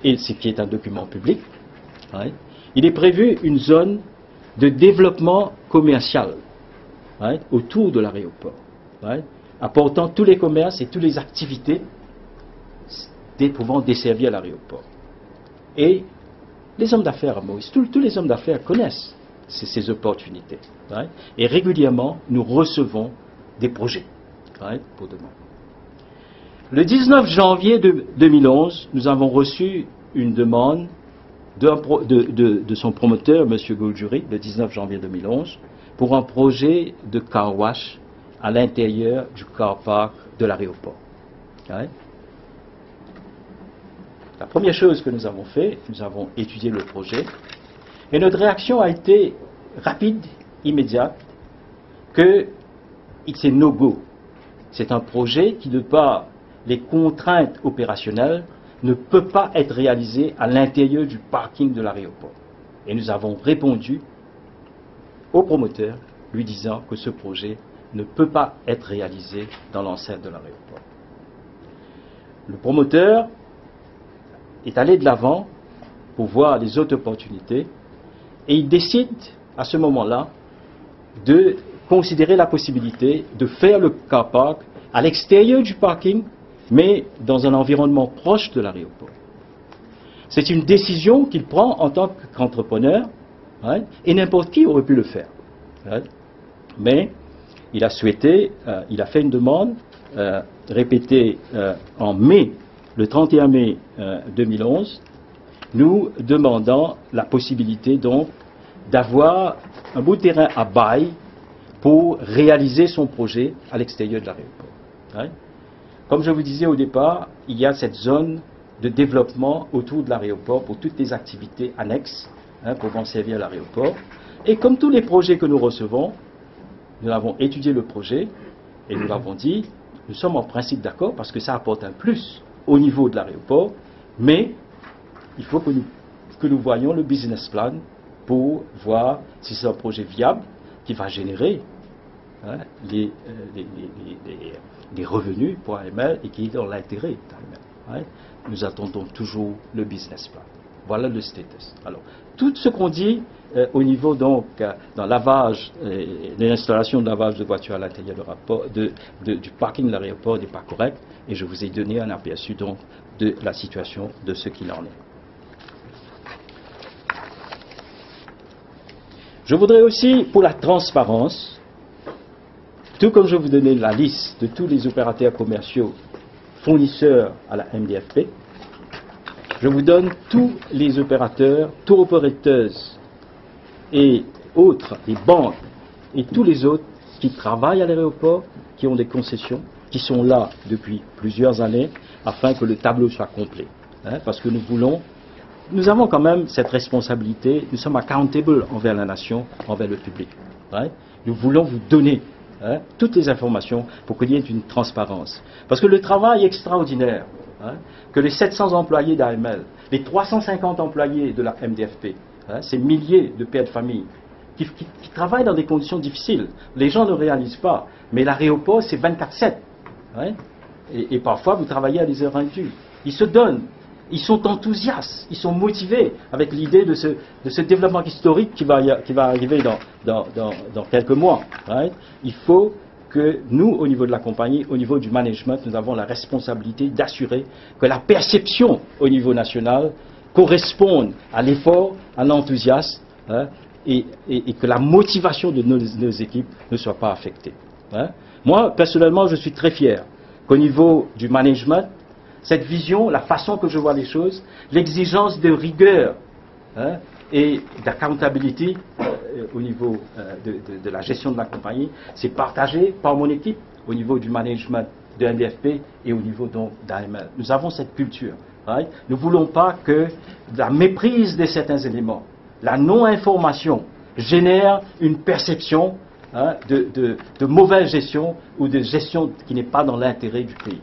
Speaker 1: et ce qui est un document public, il est prévu une zone de développement commercial autour de l'aéroport, apportant tous les commerces et toutes les activités pouvant desservir l'aéroport. Et les hommes d'affaires à Maurice, tous les hommes d'affaires connaissent ces opportunités. Et régulièrement, nous recevons des projets pour demain. Le 19 janvier 2011, nous avons reçu une demande de son promoteur, M. Gouldjuri, le 19 janvier 2011, pour un projet de car wash à l'intérieur du car park de l'aéroport. La première chose que nous avons fait, nous avons étudié le projet, et notre réaction a été rapide, immédiate, que c'est no go. C'est un projet qui, de par les contraintes opérationnelles, ne peut pas être réalisé à l'intérieur du parking de l'aéroport. Et nous avons répondu au promoteur, lui disant que ce projet ne peut pas être réalisé dans l'enceinte de l'aéroport. Le promoteur est allé de l'avant pour voir les autres opportunités, et il décide à ce moment-là de considérer la possibilité de faire le car park à l'extérieur du parking, mais dans un environnement proche de l'aéroport. C'est une décision qu'il prend en tant qu'entrepreneur, et n'importe qui aurait pu le faire. Mais il a souhaité, il a fait une demande répété en mai, le 31 mai 2011, nous demandant la possibilité donc d'avoir un bout de terrain à bail pour réaliser son projet à l'extérieur de l'aéroport. Hein? Comme je vous disais au départ, il y a cette zone de développement autour de l'aéroport pour toutes les activités annexes pouvant servir l'aéroport. Et comme tous les projets que nous recevons, nous avons étudié le projet et nous l'avons dit, nous sommes en principe d'accord parce que ça apporte un plus au niveau de l'aéroport, mais il faut que nous voyions le business plan pour voir si c'est un projet viable qui va générer les revenus pour AML et qui est dans l'intérêt d'AML. Nous attendons toujours le business plan. Voilà le status. Alors, tout ce qu'on dit au niveau donc dans lavage, l'installation de lavage de voitures à l'intérieur du parking de l'aéroport n'est pas correct et je vous ai donné un aperçu donc de la situation de ce qu'il en est. Je voudrais aussi, pour la transparence, tout comme je vous donnais la liste de tous les opérateurs commerciaux fournisseurs à la MDFP, je vous donne tous les opérateurs, tour operators et autres, les banques et tous les autres qui travaillent à l'aéroport, qui ont des concessions, qui sont là depuis plusieurs années, afin que le tableau soit complet. Parce que nous avons quand même cette responsabilité, nous sommes accountable envers la nation, envers le public. Nous voulons vous donner toutes les informations pour qu'il y ait une transparence. Parce que le travail extraordinaire que les 700 employés d'AML, les 350 employés de la MDFP, ces milliers de pères de famille, qui travaillent dans des conditions difficiles, les gens ne réalisent pas, mais l'aéroport c'est 24/7. Et parfois vous travaillez à des heures indues. Ils se donnent. Ils sont enthousiastes, ils sont motivés avec l'idée de ce développement historique qui va arriver dans quelques mois. Il faut que nous, au niveau de la compagnie, au niveau du management, nous avons la responsabilité d'assurer que la perception au niveau national corresponde à l'effort, à l'enthousiasme et que la motivation de nos équipes ne soit pas affectée. Moi, personnellement, je suis très fier qu'au niveau du management, cette vision, la façon que je vois les choses, l'exigence de rigueur et d'accountability au niveau de la gestion de la compagnie, c'est partagé par mon équipe au niveau du management de MDFP et au niveau donc d'AML. Nous avons cette culture. Nous ne voulons pas que la méprise de certains éléments, la non-information génère une perception de mauvaise gestion ou de gestion qui n'est pas dans l'intérêt du pays.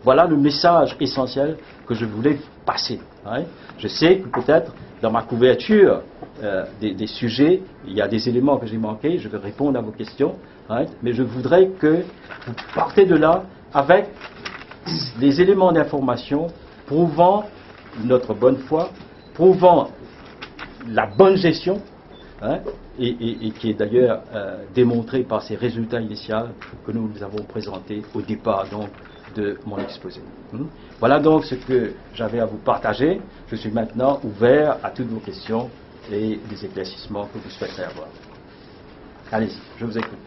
Speaker 1: Voilà le message essentiel que je voulais passer. Je sais que peut-être dans ma couverture des sujets, il y a des éléments que j'ai manqués, je vais répondre à vos questions, mais je voudrais que vous partez de là avec les éléments d'information prouvant notre bonne foi, prouvant la bonne gestion, et qui est d'ailleurs démontré par ces résultats initiaux que nous avons présentés au départ donc, de mon exposé. Voilà donc ce que j'avais à vous partager. Je suis maintenant ouvert à toutes vos questions et des éclaircissements que vous souhaiterez avoir. Allez-y, je vous écoute.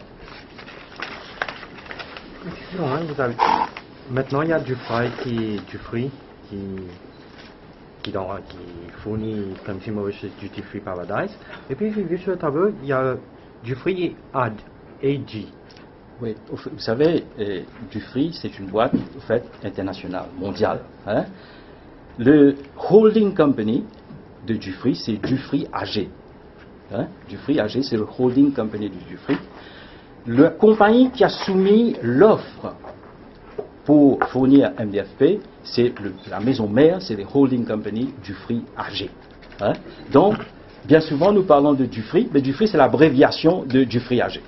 Speaker 2: Maintenant, il y a du fruit qui fournit Consumer Wishes Duty Free Paradise. Et puis, j'ai vu sur le tableau, il y a du fruit AG.
Speaker 1: Oui, vous savez, Dufry, c'est une boîte en fait, internationale, mondiale. Le holding company de Dufry, c'est Dufry AG. Dufry AG, c'est le holding company de Dufry. La compagnie qui a soumis l'offre pour fournir MDFP, c'est la maison mère, c'est le holding company Dufry AG. Donc, bien souvent, nous parlons de Dufry, mais Dufry, c'est l'abréviation de Dufry AG.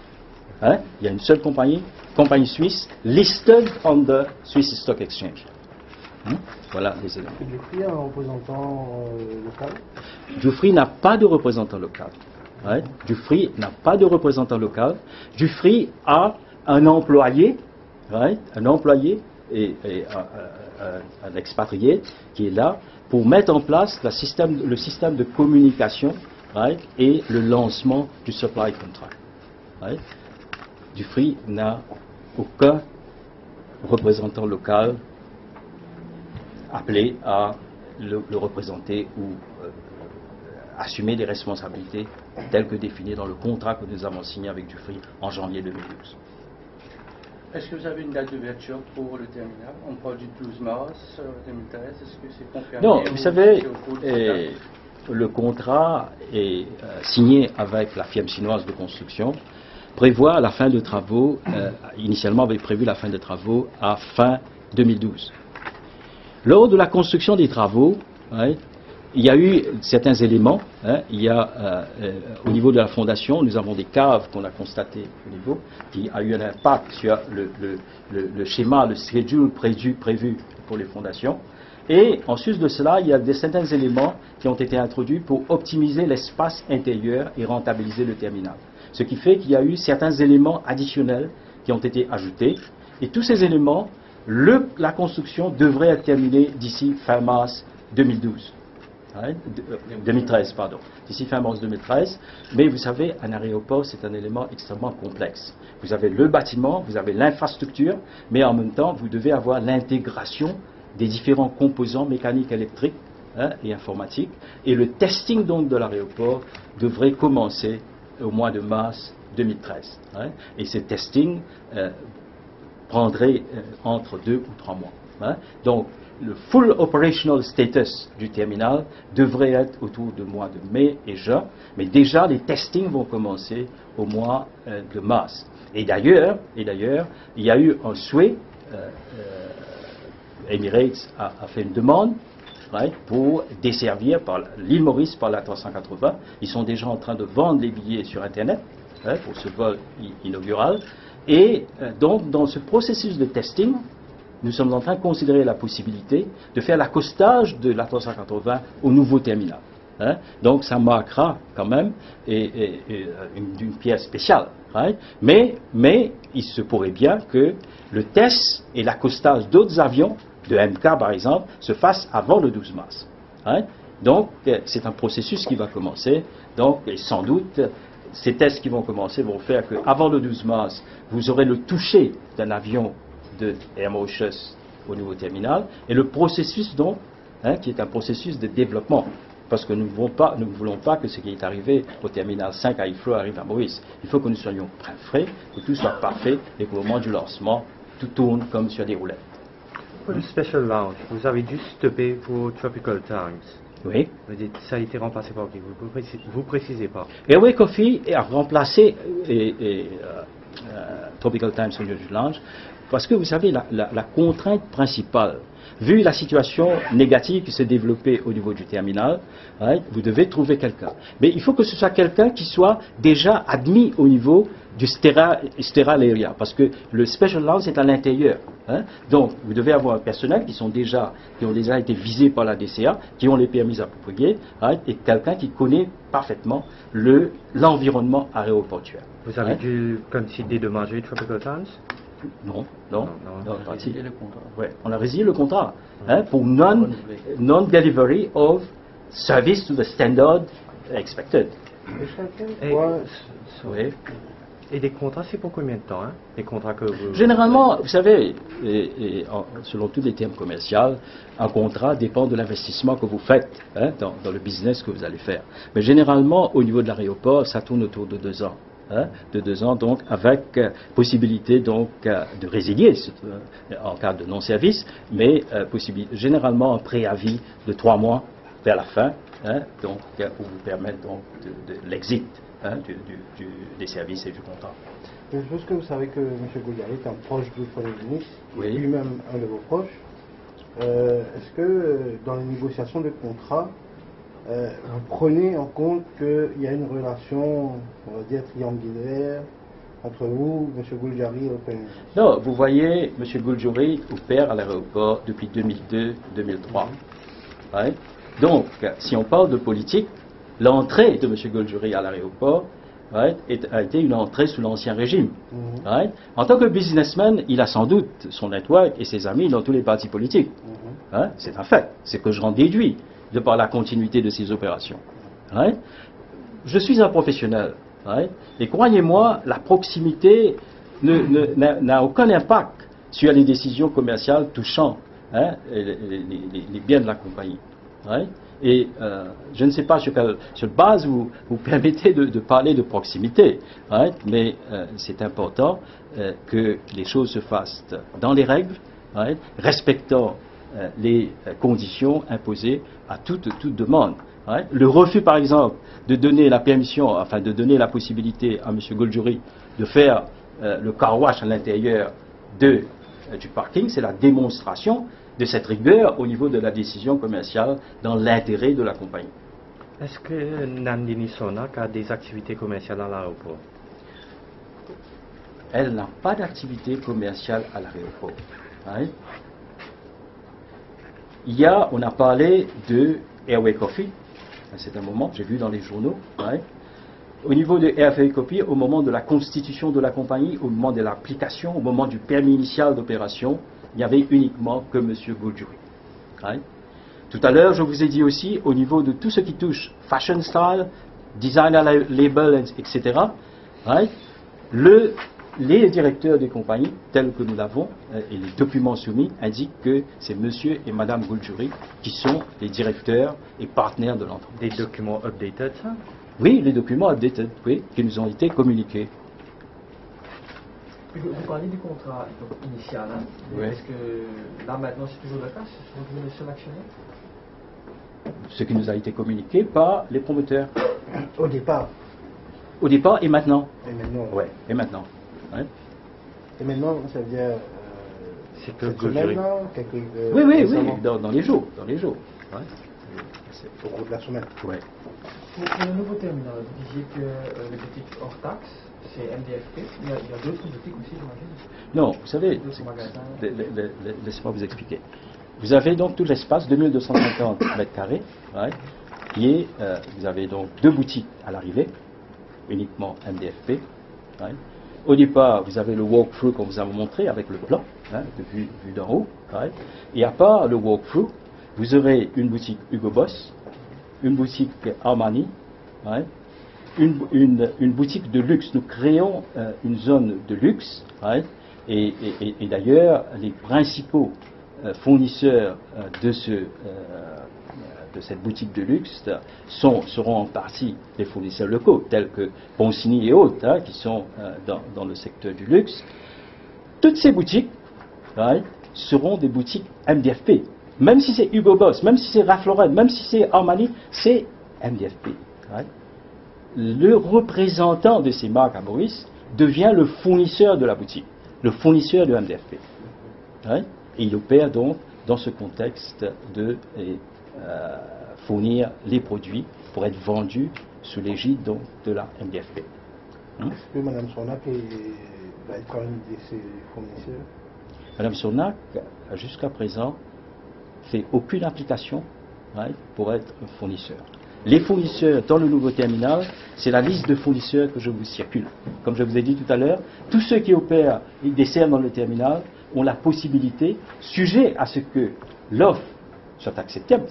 Speaker 1: Il y a une seule compagnie suisse, listed on the Swiss Stock Exchange. Voilà les éléments.
Speaker 2: Dufry a un représentant local?
Speaker 1: Dufry n'a pas de représentant local. Dufry n'a pas de représentant local. Dufry a un employé, et un expatrié qui est là pour mettre en place le système de communication et le lancement du supply contract. Dufry n'a aucun représentant local appelé à le représenter ou assumer les responsabilités telles que définies dans le contrat que nous avons signé avec Dufry en janvier 2012.
Speaker 3: Est-ce que vous avez une date d'ouverture pour le terminal? On parle du 12 mars 2013. Est-ce que c'est confirmé?
Speaker 1: Non, vous savez, le contrat est signé avec la firme chinoise de construction, prévoit la fin de travaux, initialement avait prévu la fin de travaux à fin 2012. Lors de la construction des travaux, il y a eu certains éléments. Il y a, au niveau de la fondation, nous avons des caves qu'on a constatées au niveau, qui a eu un impact sur le schéma, le schedule prévu pour les fondations. Et en sus de cela, il y a certains éléments qui ont été introduits pour optimiser l'espace intérieur et rentabiliser le terminal. Ce qui fait qu'il y a eu certains éléments additionnels qui ont été ajoutés. Et tous ces éléments, la construction devrait être terminée d'ici fin mars 2012. 2013, pardon. D'ici fin mars 2013. Mais vous savez, un aéroport, c'est un élément extrêmement complexe. Vous avez le bâtiment, vous avez l'infrastructure, mais en même temps, vous devez avoir l'intégration des différents composants mécaniques, électriques et informatiques. Et le testing donc de l'aéroport devrait commencer au mois de mars 2013. Et ce testing prendrait entre 2 ou 3 mois. Donc, le full operational status du terminal devrait être autour du mois de mai et juin, mais déjà les testings vont commencer au mois de mars. Et d'ailleurs, il y a eu un souhait, Emirates a fait une demande pour desservir par l'île Maurice par la 380. Ils sont déjà en train de vendre les billets sur Internet pour ce vol inaugural. Et donc, dans ce processus de testing, nous sommes en train de considérer la possibilité de faire l'accostage de l'A380 au nouveau terminal. Donc ça marquera quand même une pierre spéciale. Mais il se pourrait bien que le test et l'accostage d'autres avions, de MK par exemple, se fassent avant le 12 mars. Donc c'est un processus qui va commencer. Donc, et sans doute, ces tests qui vont commencer vont faire qu'avant le 12 mars, vous aurez le toucher d'un avion de Air Mauritius au nouveau terminal, et le processus donc, qui est un processus de développement, parce que nous ne voulons pas que ce qui est arrivé au terminal 5 à Heathrow arrive à Maurice. Il faut que nous soyons prêts, que tout soit parfait, et qu'au moment du lancement, tout tourne comme sur des roulettes.
Speaker 2: Pour le Special Lounge, vous avez dû stopper pour Tropical Times.
Speaker 1: Oui.
Speaker 2: Vous dites, ça a été remplacé par qui? Vous précisez pas.
Speaker 1: Airway Coffee a remplacé Tropical Times au New Lounge. Parce que vous savez, la contrainte principale, vu la situation négative qui s'est développée au niveau du terminal, vous devez trouver quelqu'un. Mais il faut que ce soit quelqu'un qui soit déjà admis au niveau du sterile area, parce que le Special Lounge est à l'intérieur. Donc, vous devez avoir un personnel qui ont déjà été visés par la DCA, qui ont les permis appropriés, et quelqu'un qui connaît parfaitement l'environnement aéroportuaire.
Speaker 2: Vous avez dû considérer de manger Tropical Times?
Speaker 1: Non.
Speaker 3: On a résilié le contrat.
Speaker 1: Ouais, on a résilié le contrat pour non-delivery of service to the standard expected.
Speaker 2: Et des contrats, c'est pour combien de temps? Des contrats que vous...
Speaker 1: Généralement, vous savez, selon tous les termes commerciaux, un contrat dépend de l'investissement que vous faites dans le business que vous allez faire. Mais généralement, au niveau de l'aéroport, ça tourne autour de 2 ans. De 2 ans, donc, avec possibilité donc, de résilier en cas de non-service, mais généralement un préavis de 3 mois vers la fin, donc, pour vous permettre donc, de l'exit des services et du contrat.
Speaker 4: Je suppose que vous savez que M. Gouliari est un proche du Premier ministre,
Speaker 1: oui.
Speaker 4: Lui-même un de vos proches. Est-ce que dans les négociations de contrat, vous prenez en compte qu'il y a une relation, on va dire, triangulaire entre vous, M. Gouliari et le Premier ministre?
Speaker 1: Non, vous voyez, M. Gouliari opère à l'aéroport depuis 2002-2003. Donc, si on parle de politique, l'entrée de M. Gouliari à l'aéroport a été une entrée sous l'Ancien Régime. En tant que businessman, il a sans doute son network et ses amis dans tous les partis politiques. C'est un fait, c'est que je rends déduit de par la continuité de ces opérations. Je suis un professionnel. Et croyez-moi, la proximité n'a aucun impact sur les décisions commerciales touchant les biens de la compagnie. Right? Et je ne sais pas sur quelle base vous permettez de parler de proximité, right? Mais c'est important que les choses se fassent dans les règles, right? Respectant les conditions imposées à toute demande. Right? Le refus, par exemple, de donner la permission, enfin de donner la possibilité à M. Goldjury de faire le car wash à l'intérieur du parking, c'est la démonstration de cette rigueur au niveau de la décision commerciale dans l'intérêt de la compagnie.
Speaker 2: Est-ce que Nandini Sonak a des activités commerciales à l'aéroport?
Speaker 1: Elle n'a pas d'activité commerciale à l'aéroport. Right? On a parlé de Airway Coffee, c'est un moment, j'ai vu dans les journaux. Right? Au niveau de Airway Coffee, au moment de la constitution de la compagnie, au moment de l'application, au moment du permis initial d'opération, il n'y avait uniquement que M. Goldjury. Right? Tout à l'heure, je vous ai dit aussi, au niveau de tout ce qui touche fashion style, designer label, etc., right? Les directeurs des compagnies, tels que nous l'avons, et les documents soumis, indiquent que c'est M. et Mme Goldjury qui sont les directeurs et partenaires de l'entreprise.
Speaker 2: Des documents updated, ça?
Speaker 1: Oui, les documents updated, oui, qui nous ont été communiqués.
Speaker 5: Vous parlez du contrat initial, hein?
Speaker 1: Oui.
Speaker 5: Est-ce que là maintenant c'est toujours le cas? Ce sont toujours les seuls actionnaires?
Speaker 1: Ce qui nous a été communiqué par les promoteurs.
Speaker 4: Au départ.
Speaker 1: Au départ et maintenant.
Speaker 4: Et maintenant.
Speaker 1: Ouais, et maintenant. Ouais.
Speaker 4: Et maintenant, ça veut dire.
Speaker 2: C'est que
Speaker 4: cette
Speaker 2: Goldjury.
Speaker 4: semaine,
Speaker 1: Oui,
Speaker 4: récemment,
Speaker 1: dans les jours. Ouais.
Speaker 4: au cours de la semaine.
Speaker 1: Ouais.
Speaker 5: Pour le nouveau terminal, vous disiez que les boutiques hors taxe, c'est MDFP. Il y a d'autres boutiques aussi, j'imagine.
Speaker 1: Non, vous savez,
Speaker 5: D'autres magasins.
Speaker 1: laissez-moi vous expliquer. Vous avez donc tout l'espace, 2250 mètres carrés, right, qui est, vous avez donc 2 boutiques à l'arrivée, uniquement MDFP. Right. Au départ, vous avez le walkthrough qu'on vous a montré avec le plan, hein, vue d'en haut. Right. Et à part le walkthrough, vous aurez une boutique Hugo Boss, une boutique Armani, right, une boutique de luxe. Nous créons une zone de luxe, right, et d'ailleurs, les principaux fournisseurs de cette boutique de luxe seront en partie des fournisseurs locaux, tels que Poncini et autres, hein, qui sont dans le secteur du luxe. Toutes ces boutiques, right, seront des boutiques MDFP. Même si c'est Hugo Boss, même si c'est Ralph Lauren, même si c'est Armani, c'est MDFP. Right. Le représentant de ces marques à Maurice devient le fournisseur de la boutique, le fournisseur de MDFP. Right. Et il opère donc dans ce contexte de fournir les produits pour être vendus sous l'égide donc de la MDFP.
Speaker 4: Est-ce que Mme Sonak va être un de ses fournisseurs?
Speaker 1: Mme Sonak, jusqu'à présent, fait aucune application, right, pour être un fournisseur. Les fournisseurs dans le nouveau terminal, c'est la liste de fournisseurs que je vous circule. Comme je vous ai dit tout à l'heure, tous ceux qui opèrent et desservent dans le terminal ont la possibilité, sujet à ce que l'offre soit acceptable,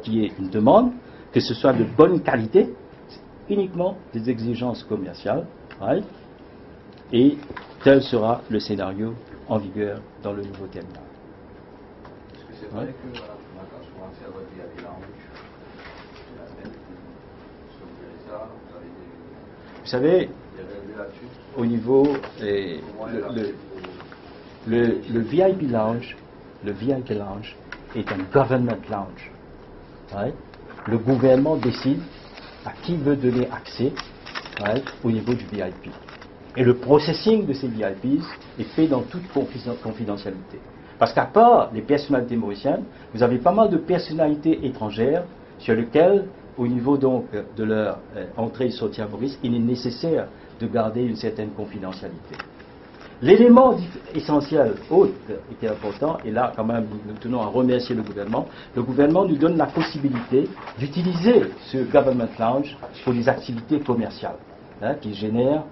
Speaker 1: qu'il y ait une demande, que ce soit de bonne qualité, c'est uniquement des exigences commerciales, right, et tel sera le scénario en vigueur dans le nouveau terminal.
Speaker 6: Est-ce que c'est vrai que Mme Sonak a souvent servi à des langues?
Speaker 1: Vous savez,
Speaker 6: Il y avait vu là-dessus?
Speaker 1: au niveau le VIP Lounge, est un government lounge. Right? Le gouvernement décide à qui veut donner accès, right, au niveau du VIP. Et le processing de ces VIPs est fait dans toute confidentialité. Parce qu'à part les personnalités mauriciennes, vous avez pas mal de personnalités étrangères sur lesquelles, au niveau donc de leur entrée et sortie à Maurice, il est nécessaire de garder une certaine confidentialité. L'élément essentiel, autre, qui est important, et là quand même nous tenons à remercier le gouvernement nous donne la possibilité d'utiliser ce Government Lounge pour des activités commerciales, hein, qui génèrent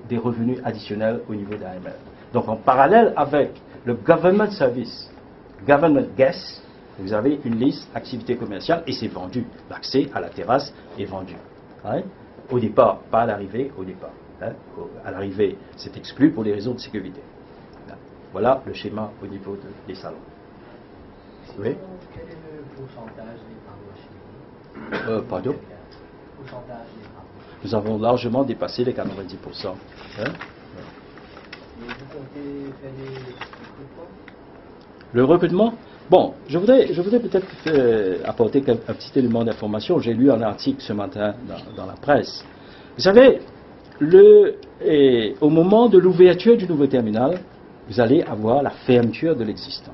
Speaker 1: des revenus additionnels au niveau d'AML. Donc en parallèle avec le Government Service, Government Guest, vous avez une liste activités commerciales et c'est vendu. L'accès à la terrasse est vendu. Hein? Au départ, pas à l'arrivée, au départ. Hein? À l'arrivée, c'est exclu pour des raisons de sécurité. Voilà le schéma au niveau des salons. Oui.
Speaker 7: Quel est le pourcentage des travaux chimiques?
Speaker 1: Pardon?
Speaker 7: Pourcentage des travaux.
Speaker 1: Nous avons largement dépassé les 90%. Hein?
Speaker 7: Et vous comptez faire des recrutements?
Speaker 1: Le recrutement? Bon, je voudrais peut-être apporter un petit élément d'information. J'ai lu un article ce matin dans la presse. Vous savez, au moment de l'ouverture du nouveau terminal, vous allez avoir la fermeture de l'existant.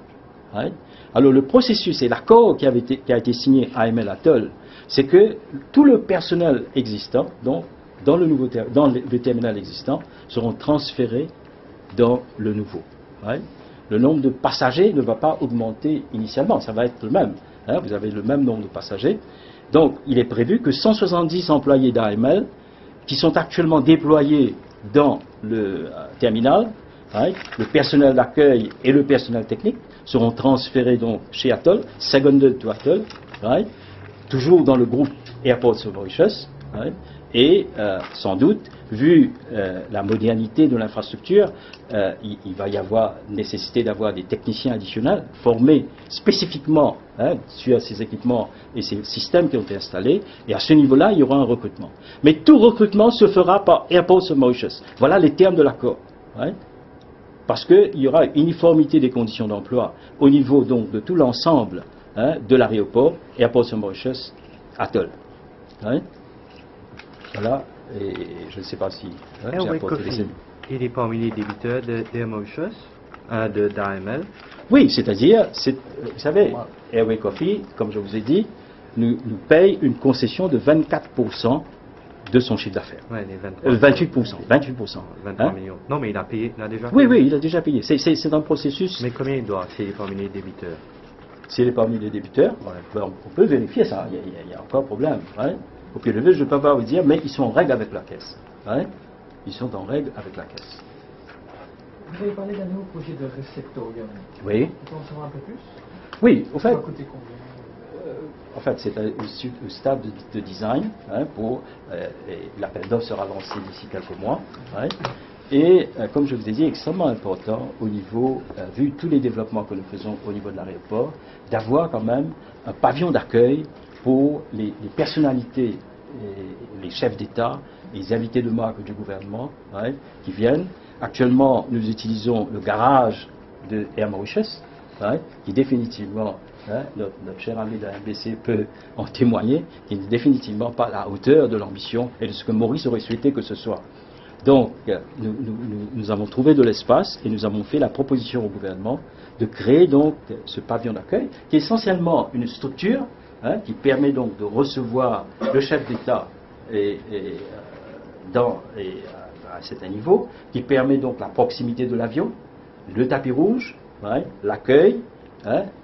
Speaker 1: Right? Alors le processus et l'accord qui a été signé à AML Atoll, c'est que tout le personnel existant, donc dans le terminal existant, seront transférés dans le nouveau. Right? Le nombre de passagers ne va pas augmenter initialement, ça va être le même. Hein? Vous avez le même nombre de passagers. Donc il est prévu que 170 employés d'AML qui sont actuellement déployés dans le terminal, right, le personnel d'accueil et le personnel technique seront transférés donc chez Atoll, seconded to Atoll, right, toujours dans le groupe Airports of Mauritius, right, et sans doute, vu la modernité de l'infrastructure, il va y avoir nécessité d'avoir des techniciens additionnels formés spécifiquement sur ces équipements et ces systèmes qui ont été installés, et à ce niveau-là, il y aura un recrutement. Mais tout recrutement se fera par Airports of Mauritius. Voilà les termes de l'accord. Right? Parce qu'il y aura une uniformité des conditions d'emploi au niveau donc de tout l'ensemble de l'aéroport Airports of Mauritius Atoll. Right? Voilà, et je ne sais pas si j'ai apporté les éléments.
Speaker 2: Il est parmi les débiteurs d'Air Mauritius, d'AML.
Speaker 1: Oui, c'est-à-dire, vous savez, Airway Coffee, comme je vous ai dit, nous paye une concession de 24% de son chiffre d'affaires.
Speaker 2: Ouais, les
Speaker 1: 28%.
Speaker 2: 23 millions. Non, mais il a payé, il a déjà
Speaker 1: Oui,
Speaker 2: payé.
Speaker 1: oui, il a déjà payé. C'est un processus.
Speaker 2: Mais combien il doit s'il est parmi les débiteurs?
Speaker 1: S'il est parmi les débiteurs, on peut vérifier ça. Il y a encore un problème. Hein. Au pied levé, je ne peux pas vous dire, mais ils sont en règle avec la caisse. Hein. Ils sont en règle avec la caisse.
Speaker 5: Vous avez parlé d'un nouveau projet de réceptorium.
Speaker 1: Oui.
Speaker 5: Vous pouvez en savoir un peu plus?
Speaker 1: Oui, au fait.
Speaker 5: Ça va coûter combien?
Speaker 1: En fait, c'est au stade de design pour l'appel d'offres sera lancé d'ici quelques mois. Hein. Et comme je vous ai dit, extrêmement important au niveau, vu tous les développements que nous faisons au niveau de l'aéroport, d'avoir quand même un pavillon d'accueil pour les personnalités, les chefs d'État, les invités de marque du gouvernement qui viennent. Actuellement, nous utilisons le garage de Air Mauritius, qui définitivement, notre cher ami de la MBC peut en témoigner, qui n'est définitivement pas à la hauteur de l'ambition et de ce que Maurice aurait souhaité que ce soit. Donc, nous avons trouvé de l'espace et nous avons fait la proposition au gouvernement de créer donc ce pavillon d'accueil, qui est essentiellement une structure qui permet donc de recevoir le chef d'État à un certain niveau, qui permet donc la proximité de l'avion, le tapis rouge, l'accueil,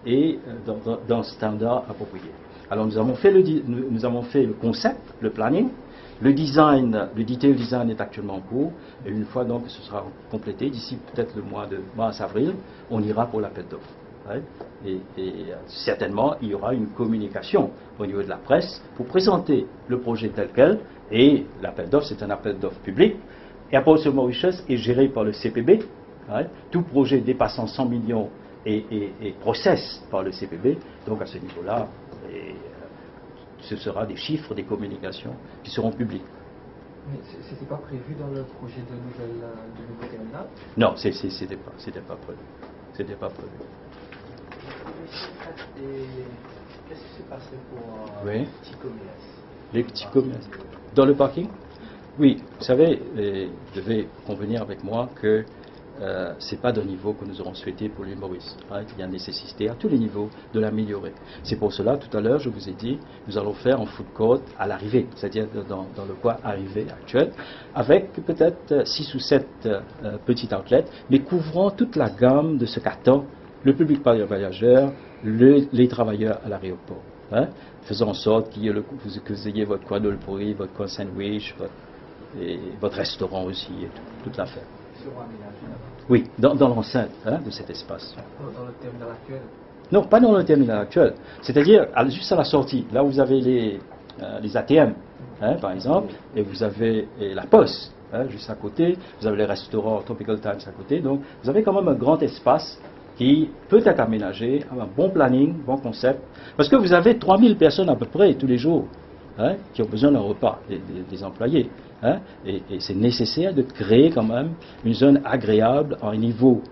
Speaker 1: et dans un standard approprié. Alors nous avons fait le concept, le planning, le design, le detail design est actuellement en cours, et une fois donc que ce sera complété, d'ici peut-être le mois de mars-avril, on ira pour l'appel d'offres. Et certainement, il y aura une communication au niveau de la presse pour présenter le projet tel quel, et l'appel d'offres, c'est un appel d'offres public. Airports of Mauritius est géré par le CPB. Tout projet dépassant 100 millions est process par le CPB. Donc à ce niveau-là, ce sera des chiffres, des communications qui seront publiques.
Speaker 5: Mais c'était pas prévu dans le projet de nouveau terminal?
Speaker 1: Non, c'était pas prévu. C'était pas prévu.
Speaker 7: Qu'est-ce qui s'est passé pour
Speaker 1: Oui.
Speaker 7: les petits commerces?
Speaker 1: Les petits commerces. Dans le parking? Oui, vous savez, vous devez convenir avec moi que ce n'est pas d'un niveau que nous aurons souhaité pour l'île Maurice. Il y a nécessité à tous les niveaux de l'améliorer. C'est pour cela, tout à l'heure, je vous ai dit, nous allons faire un food court à l'arrivée, c'est-à-dire dans le coin arrivée actuel, avec peut-être 6 ou 7 petits outlets, mais couvrant toute la gamme de ce qu'attend le public voyageur, les travailleurs à l'aéroport. Faisant en sorte que vous ayez votre coin de pourri, votre coin sandwich, votre restaurant aussi, et toute l'affaire. Oui, dans l'enceinte de cet espace.
Speaker 5: Dans le terminal actuel?
Speaker 1: Non, pas dans le terminal actuel. C'est-à-dire juste à la sortie, là où vous avez les ATM, par exemple, et vous avez la poste. juste à côté. Vous avez les restaurants Tropical Times à côté. Donc, vous avez quand même un grand espace qui peut être aménagé, un bon planning, bon concept. Parce que vous avez 3000 personnes à peu près tous les jours qui ont besoin d'un repas, des employés. Et c'est nécessaire de créer quand même une zone agréable à un niveau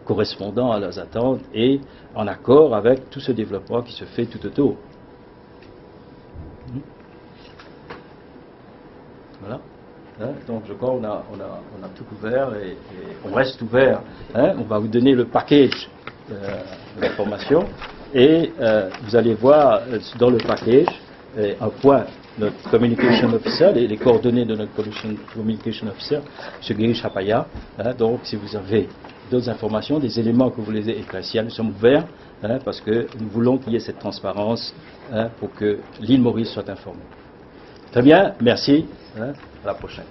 Speaker 1: correspondant à leurs attentes et en accord avec tout ce développement qui se fait tout autour. Voilà. Donc je crois qu'on a tout couvert et on reste ouvert. On va vous donner le package d'informations et vous allez voir dans le package un point, notre communication officer, les coordonnées de notre communication officer, M. Giri Chapaya. Donc si vous avez d'autres informations, des éléments que vous voulez éclaircir, nous sommes ouverts parce que nous voulons qu'il y ait cette transparence pour que l'île Maurice soit informée. Très bien, merci. À la prochaine.